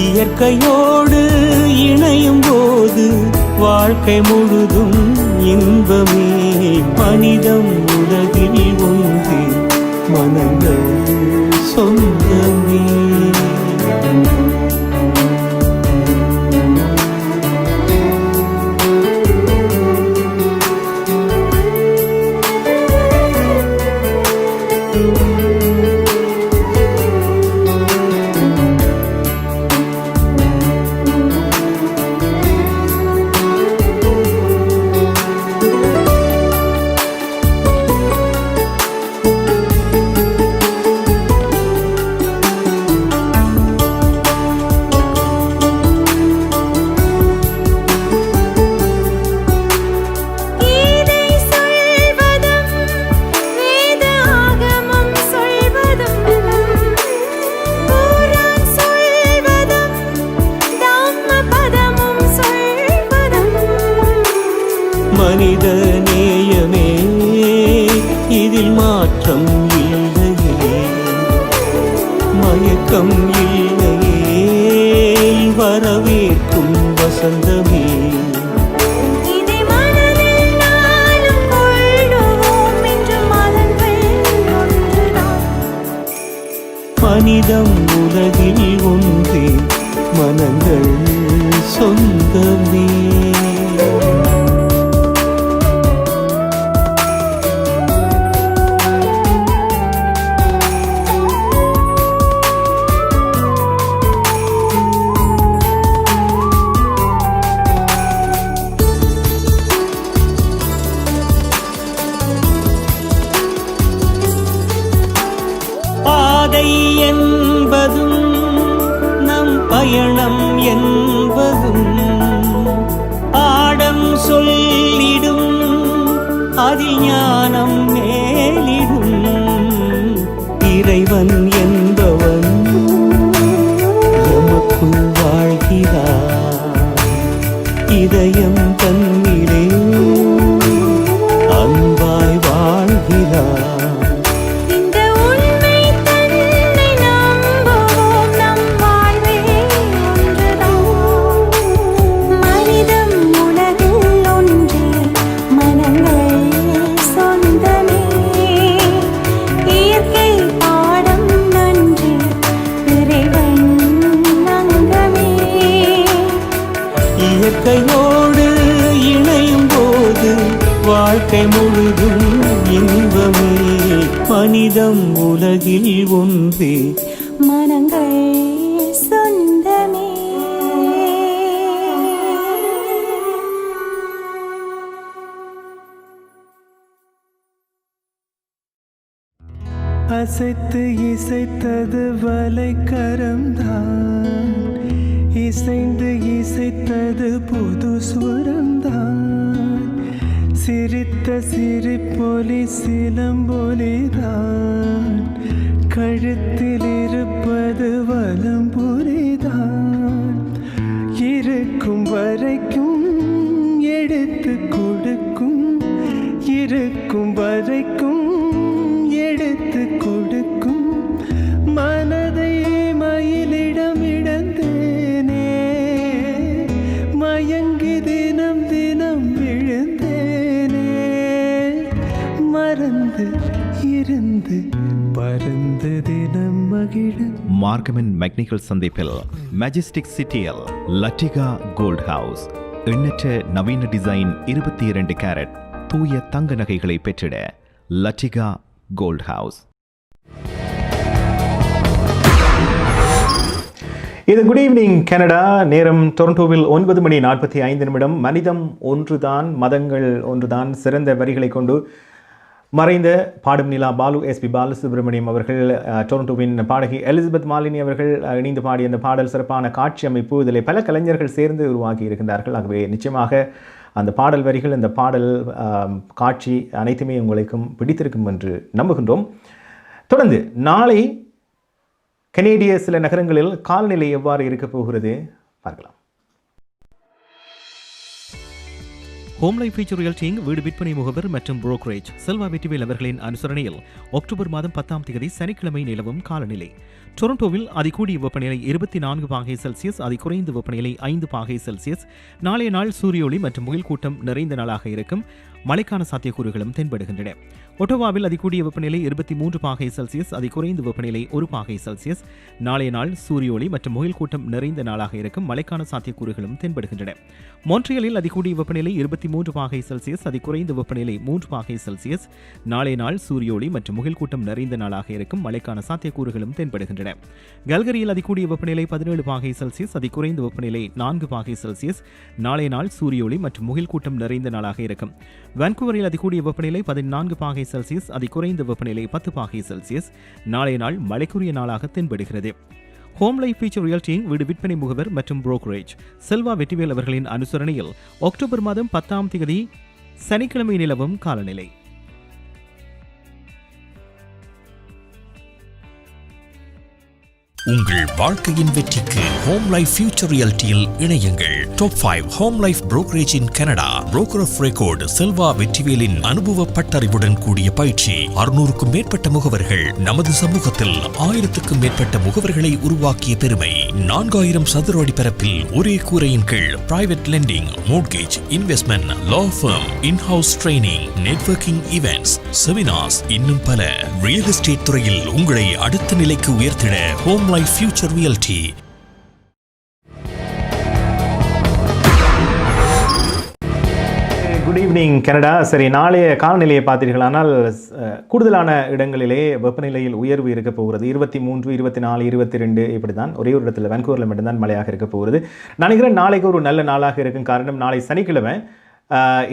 இயற்கையோடு இணையும் போது வாழ்க்கை முழுதும் இன்பமே. மனிதம் உலகில் ஒன்றே, மனங்கள் சொந்தமே. மனித நேயமே, இதில் மாற்றம் இல்லையே, மயக்கம் இல்லையே, வரவேற்கும் வசந்தமே. மனிதம் உலகில் ஒன்றே, மனங்கள் சொந்தமே. பாதை என்பதும் நம் பயணம் என்பதும் பாடம் சொல்லிடும், அதில் ஞானம் மேலிடும். இறைவன் என்பவன் நமக்குள் வாழ்கிறார், இதயம் தன்னிலே அன்பாய் வாழ்கிறார். இயற்கையோடு இணையும் போது வாழ்க்கை முழுதும் இன்பமே. மனிதம் உலகில் ஒன்றே, மனங்கள் சொந்தமே. அசைத்து இசைத்தது வலைக்கரம்தான், இசைந்து இசைத்தது புது சுரம்தான். சிரித்த சிரிப்பொலி சிலம்பொலிதான், கழுத்தில் இருப்பது வலம்புரிதான். இருக்கும் வரைக்கும் எடுத்து கொடுக்கும், இருக்கும் வரைக்கும் எடுத்து கொடுக்கும். மனதை மயிலிடம் இடந்தேனே, மயங்கி தினம் தினம் விழுந்தேனே. மறந்து இருந்து பறந்து தினம் மகிழ. மார்க்கமன் மெக்னிக்கல் சந்திப்பில் மெஜஸ்டிக் சிட்டியில் லட்டிகா கோல்ட் ஹவுஸ். எண்ணற்ற நவீன டிசைன் 22 கேரட் தூய தங்க நகைகளை பெற்றிட லட்டிகா கோல்ட் ஹவுஸ். இது குட் ஈவினிங் கனடா. நேரம் டொரண்டோவில் 9:45. மனிதம் ஒன்றுதான், மதங்கள் ஒன்றுதான் சிறந்த வரிகளை கொண்டு மறைந்த பாடும் நிலா பாலு எஸ்பி பாலசுப்ரமணியம் அவர்கள், டொரண்டோவின் பாடகி எலிசபெத் மாலினி அவர்கள் இணைந்து பாடிய அந்த பாடல் சிறப்பான காட்சி அமைப்பு, இதில் பல கலைஞர்கள் சேர்ந்து உருவாகி இருக்கின்றார்கள். ஆகவே நிச்சயமாக அந்த பாடல் வரிகள், இந்த பாடல் காட்சி அனைத்துமே உங்களுக்கும் பிடித்திருக்கும் என்று நம்புகின்றோம். தொடர்ந்து நாளை கனேடிய சில நகரங்களில் காலநிலை எவ்வாறு இருக்கப் போகிறது பார்க்கலாம். ஹோம் லைஃப் ஃபீச்சர் ரியல்டிங் வீடு விற்பனை முகவர் மற்றும் புரோக்கரேஜ் செல்வா வெற்றிவேல் அவர்களின் அனுசரணையில் அக்டோபர் மாதம் 10ஆம் தேதி சனிக்கிழமை நிலவும் காலநிலை. டொரண்டோவில் அதிகூடிய வெப்பநிலை 24 பாகை செல்சியஸ், அதிகுறைந்த வெப்பநிலை 5 பாகை செல்சியஸ். நாளைய நாள் சூரிய ஒளி மற்றும் முகில் கூட்டம் நிறைந்த நாளாக இருக்கும். மழைக்கான சாத்தியக்கூறுகளும் தென்படுகின்றன. ஒட்டோவாவில் அதிகூடிய வெப்பநிலை 23 பாகை செல்சியஸ், அதிகுறைந்த வெப்பநிலை 1 பாகை செல்சியஸ். நாளைய நாள் சூரிய ஒளி மற்றும் முகில் கூட்டம் நிறைந்த நாளாக இருக்கும். மழைக்கான சாத்தியக்கூறுகளும் தென்படுகின்றன. மொன்ட்ரியலில் அதிகூடிய வெப்பநிலை 23 பாகை செல்சியஸ், அதிகுறைந்த வெப்பநிலை 3 பாகை செல்சியஸ். நாளைய நாள் சூரிய ஒளி மற்றும் முகில் கூட்டம் நிறைந்த நாளாக இருக்கும். மழைக்கான சாத்தியக்கூறுகளும் தென்படுகின்றன. கல்கரியில் அதிகூடிய வெப்பநிலை 17 பாகை செல்சியஸ், அதிகுறைந்த வெப்பநிலை 4 பாகை செல்சியஸ். நாளைய நாள் சூரிய ஒளி மற்றும் முகில் கூட்டம் நிறைந்த நாளாக இருக்கும். வான்கூவரில் அதிகூடிய வெப்பநிலை 14 பாகை செல்சியஸ், அதிகுறைந்த வெப்பநிலை 10 பாகை செல்சியஸ். நாளைய நாள் மழைக்குரிய நாளாக தென்படுகிறது. ஹோம் லைஃப் ஃபீச்சர் ரியல்டிங் வீடு விற்பனை முகவர் மற்றும் புரோக்கரேஜ் செல்வா வெற்றிவேல் அவர்களின் அனுசரணையில் அக்டோபர் மாதம் 10ஆம் தேதி சனிக்கிழமை நிலவும் காலநிலை. உங்கள் வாழ்க்கையின் வெற்றிக்கு ஹோம் லைஃப் ஃபியூச்சர் ரியாலிட்டியில் இணையுங்கள். Top 5 home life brokerage in Canada. Broker of record Selva வெற்றிவேலின் அனுபவ பட்டறிவுடன் கூடிய பயிற்சி. 600க்கும் மேற்பட்ட முகவர்கள் நமது சமூகத்தில் 1000க்கும் மேற்பட்ட முகவர்களை உருவாக்கிய பெருமை. 4000 சதுர அடி பரப்பில் ஒரே கூரையின் கீழ் private lending, mortgage, investment, law firm, in house training, networking events, seminars, இன்னும் பல. ரியல் எஸ்டேட் துறையில் உங்களை அடுத்த நிலைக்கு உயர்த்திட home life future realty. Good evening Canada. சரி, நாளைய காலநிலையை பார்த்தீர்களானால் கூடுதலான இடங்களிலே வெப்பநிலையில் உயர்வு இருக்க போகிறது. 23, 24, 22 இப்படி தான். ஒரே ஒரு இடத்துல வான்கூவரில் மட்டும்தான் மழையாக இருக்க போகிறது. நினைக்கிறேன் நாளைக்கு ஒரு நல்ல நாளாக இருக்கும். காரணம், நாளை சனிக்கிழமை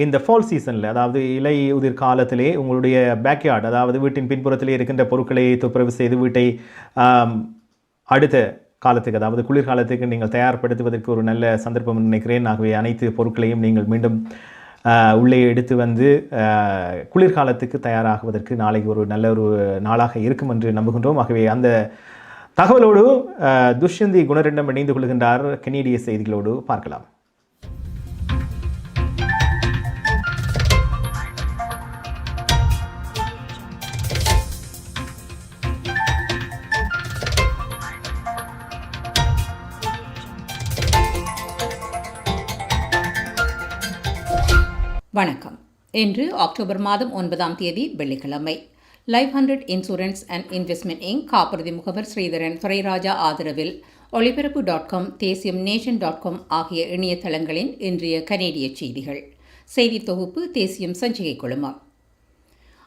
இந்த ஃபால் சீசனில், அதாவது இலை உதிர் காலத்திலே உங்களுடைய பேக்யார்ட், அதாவது வீட்டின் பின்புறத்திலே இருக்கின்ற பொருட்களை துப்புரவு செய்து வீட்டை அடுத்த காலத்துக்கு, அதாவது குளிர்காலத்துக்கு நீங்கள் தயார்படுத்துவதற்கு ஒரு நல்ல சந்தர்ப்பம் நினைக்கிறேன். ஆகவே அனைத்து பொருட்களையும் நீங்கள் மீண்டும் உள்ளே எடுத்து வந்து குளிர்காலத்துக்கு தயாராகுவதற்கு நாளைக்கு ஒரு நல்ல ஒரு நாளாக இருக்கும் என்று நம்புகின்றோம். ஆகவே அந்த தகவலோடு துஷ்யந்தி குணரெண்டம் இணைந்து கொள்கின்றார். கனேடிய செய்திகளோடு பார்க்கலாம். வணக்கம். இன்று அக்டோபர் மாதம் 9ஆம் தேதி வெள்ளிக்கிழமை. Life 100 insurance and investment ink காப்புறுதி முகவர் ஸ்ரீதரன் துரைராஜா ஆதரவில் ஒளிபரப்பு.com, தேசியம் நேஷன்.com ஆகிய இணையதளங்களின் இன்றைய கனேடிய செய்திகள். செய்தி தொகுப்பு தேசியம் சஞ்சிகை குழுமம்.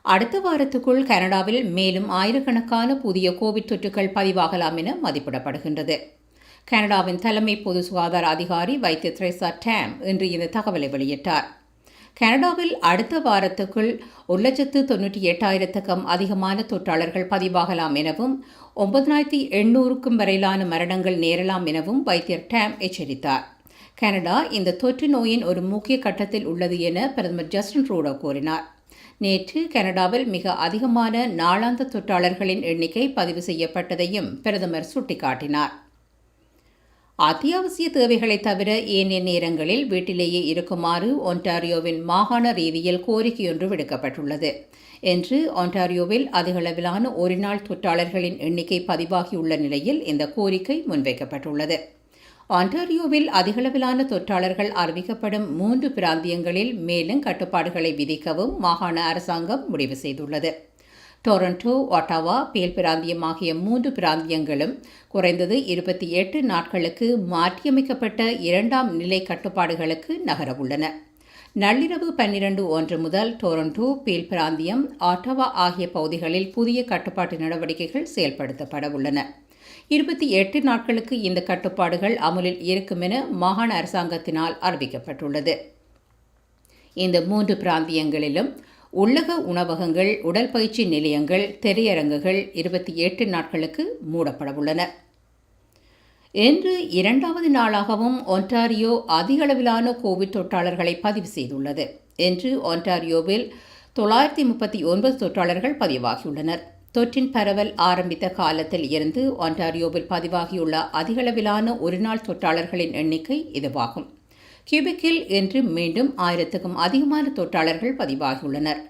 அடுத்த வாரத்துக்குள் கனடாவில் மேலும் ஆயிரக்கணக்கான புதிய கோவிட் தொற்றுகள் பதிவாகலாம் என மதிப்பிடப்படுகின்றது. கனடாவின் தலைமை பொது சுகாதார அதிகாரி வைத்திய த்ரேசா டேம் இன்று இந்த தகவலை வெளியிட்டார். கனடாவில் அடுத்த வாரத்துக்குள் 1,98,000க்கும் அதிகமான தொற்றாளர்கள் பதிவாகலாம் எனவும் 9,800க்கும் வரையிலான மரணங்கள் நேரலாம் எனவும் வைத்தியர் டேம் எச்சரித்தார். கனடா இந்த தொற்று நோயின் ஒரு முக்கிய கட்டத்தில் உள்ளது என பிரதமர் ஜஸ்டின் ட்ரூடோ கூறினார். நேற்று கனடாவில் மிக அதிகமான நாளாந்த தொற்றாளர்களின் எண்ணிக்கை பதிவு செய்யப்பட்டதையும் பிரதமர் சுட்டிக்காட்டினார். அத்தியாவசிய தேவைகளை தவிர ஏனைய நேரங்களில் வீட்டிலேயே இருக்குமாறு ஒன்டாரியோவின் மாகாண ரீதியில் கோரிக்கையொன்று விடுக்கப்பட்டுள்ளது என்று ஒன்டாரியோவில் அதிகளவிலான ஒருநாள் தொற்றாளர்களின் எண்ணிக்கை பதிவாகியுள்ள நிலையில் இந்த கோரிக்கை முன்வைக்கப்பட்டுள்ளது. ஒன்டாரியோவில் அதிகளவிலான தொற்றாளர்கள் அறிவிக்கப்படும் 3 பிராந்தியங்களில் மேலும் கட்டுப்பாடுகளை விதிக்கவும் மாகாண அரசாங்கம் முடிவு செய்துள்ளது. டொரண்டோ, ஒட்டாவா, பேல் பிராந்தியம் ஆகிய 3 பிராந்தியங்களும் குறைந்தது 28 நாட்களுக்கு மாற்றியமைக்கப்பட்ட 2ஆம் நிலை கட்டுப்பாடுகளுக்கு நகரவுள்ளன. நள்ளிரவு 12:01 முதல் டொரண்டோ, பேல் பிராந்தியம், ஒட்டாவா ஆகிய பகுதிகளில் புதிய கட்டுப்பாட்டு நடவடிக்கைகள் செயல்படுத்தப்பட உள்ளன. 28 நாட்களுக்கு இந்த கட்டுப்பாடுகள் அமுலில் இருக்கும் என மாகாண அரசாங்கத்தினால் அறிவிக்கப்பட்டுள்ளது. இந்த 3 பிராந்தியங்களிலும் உள்ளக உணவகங்கள், உடற்பயிற்சி நிலையங்கள், திரையரங்குகள் 28 நாட்களுக்கு மூடப்பட உள்ளன. இன்று இரண்டாவது நாளாகவும் ஒன்டாரியோ அதிக அளவிலான கோவிட் தொற்றாளர்களை பதிவு செய்துள்ளது. இன்று ஒன்டாரியோவில் 939 தொற்றாளர்கள் பதிவாகியுள்ளனர். தொற்றின் பரவல் ஆரம்பித்த காலத்தில் இருந்து ஒன்டாரியோவில் பதிவாகியுள்ள அதிகளவிலான ஒருநாள் தொற்றாளர்களின் எண்ணிக்கை இதுவாகும். கியூபெக்கில் இன்று மீண்டும் 1000க்கும் அதிகமான தொற்றாளர்கள் பதிவாகியுள்ளனர்.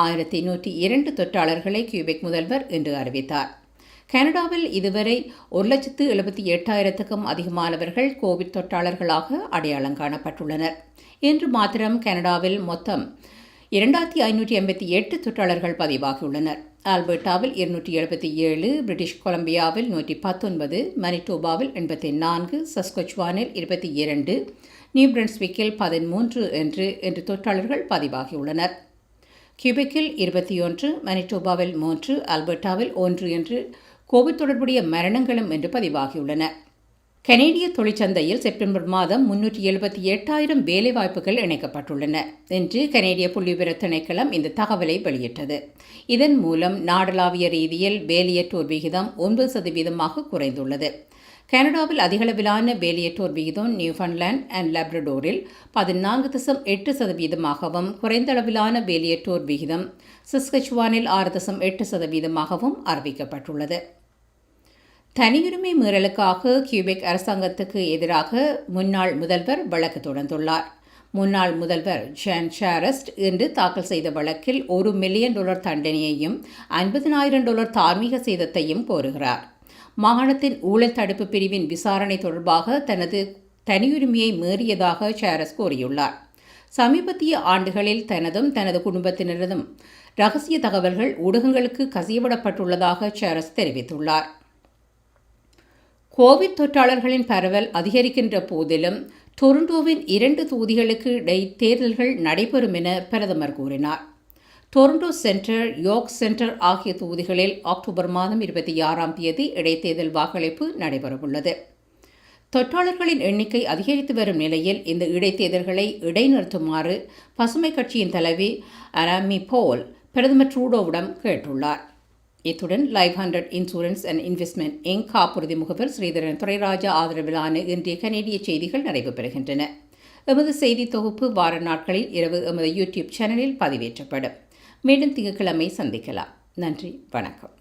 1102 தொற்றாளர்களை கியூபெக் முதல்வர் இன்று அறிவித்தார். கனடாவில் இதுவரை 1,78,000க்கும் அதிகமானவர்கள் கோவிட் தொற்றாளர்களாக அடையாளம் காணப்பட்டுள்ளனர். இன்று மாத்திரம் கனடாவில் மொத்தம் 2588 தொற்றாளர்கள் பதிவாகியுள்ளனர். ஆல்பர்டாவில் 277, பிரிட்டிஷ் கொலம்பியாவில் 119, மனிடோபாவில் 84, சஸ்கச்சுவானில் 22, நியூ பிரன்ஸ்விக்கில் 13 என்று தொற்றாளர்கள் பதிவாகியுள்ளனர். கியூபெக்கில் 21, மனிடோபாவில் 3, ஆல்பர்டாவில் 1 என்று கோவிட் தொடர்புடைய மரணங்களும் என்று பதிவாகியுள்ளன. கனேடிய தொழிற்சந்தையில் செப்டம்பர் மாதம் 378,000 வேலைவாய்ப்புகள் இணைக்கப்பட்டுள்ளன என்று கனேடிய புள்ளிவிவர திணைக்களம் இந்த தகவலை வெளியிட்டது. இதன் மூலம் நாடளாவிய ரீதியில் வேலையற்றோர் விகிதம் 9% குறைந்துள்ளது. கனடாவில் அதிகளவிலான வேலையற்றோர் விகிதம் நியூஃபவுண்ட்லாந்து அண்ட் லாப்ரடோரில் 14.8%, குறைந்தளவிலான வேலையற்றோர் விகிதம் சஸ்கச்சுவானில் 6.8%, அறிவிக்கப்பட்டுள்ளது. தனியுரிமை மீறலுக்காக கியூபெக் அரசாங்கத்துக்கு எதிராக முன்னாள் முதல்வர் வழக்கு தொடர்ந்துள்ளார். முன்னாள் முதல்வர் ஜான் சாரஸ்ட் இன்று தாக்கல் செய்த வழக்கில் $1 மில்லியன் தண்டனையையும் $50,000 தார்மீக சேதத்தையும் கோருகிறார். மாகாணத்தின் ஊழல் தடுப்பு பிரிவின் விசாரணை தொடர்பாக தனது தனியுரிமையை மீறியதாக சாரஸ் கூறியுள்ளார். சமீபத்திய ஆண்டுகளில் தனது குடும்பத்தினரதும் ரகசிய தகவல்கள் ஊடகங்களுக்கு கசியவிடப்பட்டுள்ளதாக சாரஸ் தெரிவித்துள்ளார். கோவிட் தொற்றாளர்களின் பரவல் அதிகரிக்கின்ற போதிலும் டொரண்டோவின் 2 தொகுதிகளுக்கு இடைத்தேர்தல்கள் நடைபெறும் என பிரதமர் கூறினார். டொரண்டோ சென்டர், யோர்க் சென்டர் ஆகிய தொகுதிகளில் அக்டோபர் மாதம் 26ஆம் தேதி இடைத்தேர்தல் வாக்களிப்பு நடைபெறவுள்ளது. தொற்றாளர்களின் எண்ணிக்கை அதிகரித்து வரும் நிலையில் இந்த இடைத்தேர்தல்களை இடைநிறுத்துமாறு பசுமை கட்சியின் தலைவி அராமி போல் பிரதமர் ட்ரூடோவிடம் கேட்டுள்ளார். இத்துடன் life 100 insurance and investment inc காப்புறுதி முகவர் ஸ்ரீதரன் துரைராஜா ஆதரவிலான இன்றைய கனேடிய செய்திகள் நிறைவு பெறுகின்றன. எமது செய்தி தொகுப்பு வார நாட்களில் இரவு எமது யூடியூப் சேனலில் பதிவேற்றப்படும். மீண்டும் திங்கட்கிழமை சந்திக்கலாம். நன்றி, வணக்கம்.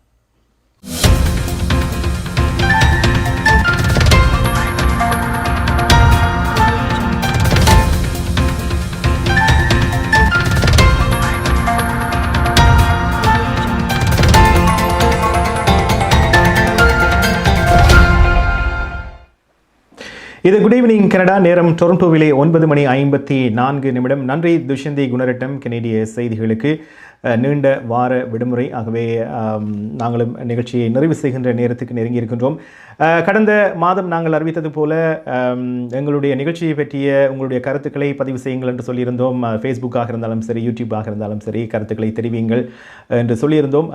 இது குட் ஈவினிங் கனடா. நேரம் டொரண்டோவிலே 9:54. நன்றி துஷ்யந்தி குணரட்னம். கனேடிய செய்திகளுக்கு நீண்ட வார விடுமுறை, ஆகவே நாங்களும் நிகழ்ச்சியை நிறைவு செய்கின்ற நேரத்துக்கு நெருங்கி இருக்கின்றோம். கடந்த மாதம் நாங்கள் அறிவித்தது போல எங்களுடைய நிகழ்ச்சியை பற்றிய உங்களுடைய கருத்துக்களை பதிவு செய்யுங்கள் என்று சொல்லியிருந்தோம். ஃபேஸ்புக்காக இருந்தாலும் சரி, யூடியூப்பாக இருந்தாலும் சரி, கருத்துக்களை தெரிவியுங்கள் என்று சொல்லியிருந்தோம்.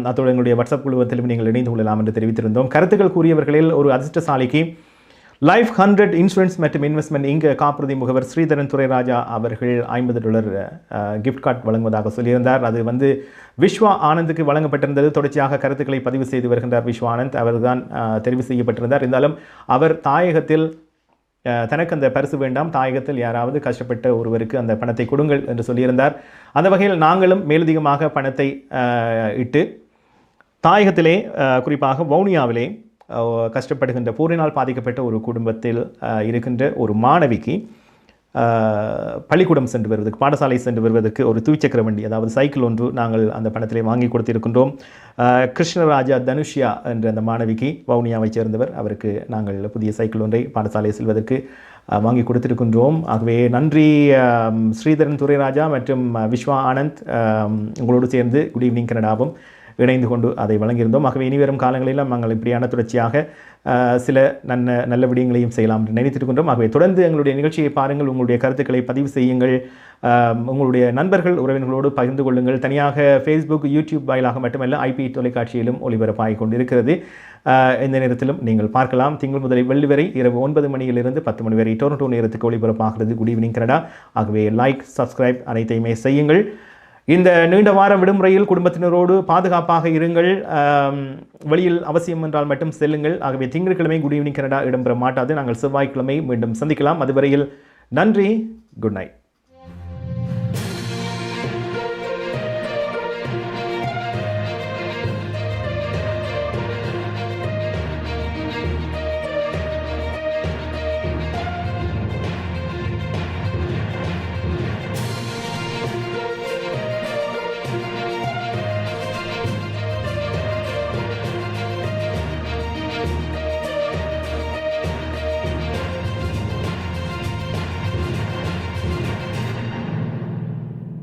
அத்தோடு எங்களுடைய வாட்ஸ்அப் குழுவத்திலும் நீங்கள் இணைந்து கொள்ளலாம் என்று தெரிவித்திருந்தோம். கருத்துக்கள் கூறியவர்களில் ஒரு அதிர்ஷ்டசாலிக்கு லைஃப் 100 இன்சூரன்ஸ் மற்றும் இன்வெஸ்ட்மெண்ட் இங்கு காப்புறுதி முகவர் ஸ்ரீதரன் துரைராஜா அவர்கள் $50 கிஃப்ட் கார்டு வழங்குவதாக சொல்லியிருந்தார். அது விஸ்வா ஆனந்துக்கு வழங்கப்பட்டிருந்தது. தொடர்ச்சியாக கருத்துக்களை பதிவு செய்து வருகின்றார் விஸ்வா ஆனந்த். அவர்தான் தெரிவு செய்யப்பட்டிருந்தார். இருந்தாலும் அவர் தாயகத்தில் தனக்கு அந்த பரிசு வேண்டாம், தாயகத்தில் யாராவது கஷ்டப்பட்ட ஒருவருக்கு அந்த பணத்தை கொடுங்கள் என்று சொல்லியிருந்தார். அந்த வகையில் நாங்களும் மேலதிகமாக பணத்தை இட்டு தாயகத்திலே, குறிப்பாக வவுனியாவிலே கஷ்டப்படுகின்ற போரினால் பாதிக்கப்பட்ட ஒரு குடும்பத்தில் இருக்கின்ற ஒரு மாணவிக்கு பள்ளிக்கூடம் சென்று வருவதற்கு, பாடசாலை சென்று வருவதற்கு ஒரு துவிச்சக்கர வண்டி, அதாவது சைக்கிள் ஒன்று நாங்கள் அந்த பணத்திலே வாங்கி கொடுத்திருக்கின்றோம். கிருஷ்ணராஜா தனுஷ்யா என்ற அந்த மாணவிக்கு, வவுனியாவைச் சேர்ந்தவர், அவருக்கு நாங்கள் புதிய சைக்கிள் ஒன்றை பாடசாலை செல்வதற்கு வாங்கி கொடுத்திருக்கின்றோம். ஆகவே நன்றி ஸ்ரீதரன் துரைராஜா மற்றும் விஸ்வா ஆனந்த். உங்களோடு சேர்ந்து குட் ஈவினிங் கனடாவும் இணைந்து கொண்டு அதை வழங்கியிருந்தோம். ஆகவே இனிவரும் காலங்களிலும் நாங்கள் இப்படியான தொடர்ச்சியாக சில நல்ல விடயங்களையும் செய்யலாம் என்று நினைத்திருக்கின்றோம். ஆகவே தொடர்ந்து எங்களுடைய நிகழ்ச்சியை பாருங்கள், உங்களுடைய கருத்துக்களை பதிவு செய்யுங்கள், உங்களுடைய நண்பர்கள் உறவினர்களோடு பகிர்ந்து கொள்ளுங்கள். தனியாக ஃபேஸ்புக், யூடியூப் வாயிலாக மட்டுமல்ல, ஐபி தொலைக்காட்சியிலும் ஒளிபரப்பாகிக் கொண்டிருக்கிறது. இந்த நேரத்திலும் நீங்கள் பார்க்கலாம். திங்கள் முதல் வெள்ளி வரை இரவு 9 மணியிலிருந்து 10 மணி வரை டொரண்டோ நேரத்துக்கு ஒளிபரப்பாகிறது குட் ஈவினிங் கனடா. ஆகவே லைக், சப்ஸ்கிரைப் அனைத்தையுமே செய்யுங்கள். இந்த நீண்ட வார விடுமுறையில் குடும்பத்தினரோடு பாதுகாப்பாக இருங்கள். வெளியில் அவசியம் என்றால் மட்டும் செல்லுங்கள். ஆகவே திங்கட்கிழமை குட் ஈவினிங் கனடா இடம்பெற மாட்டாது. நாங்கள் செவ்வாய்க்கிழமை மீண்டும் சந்திக்கலாம். அதுவரையில் நன்றி. Good night.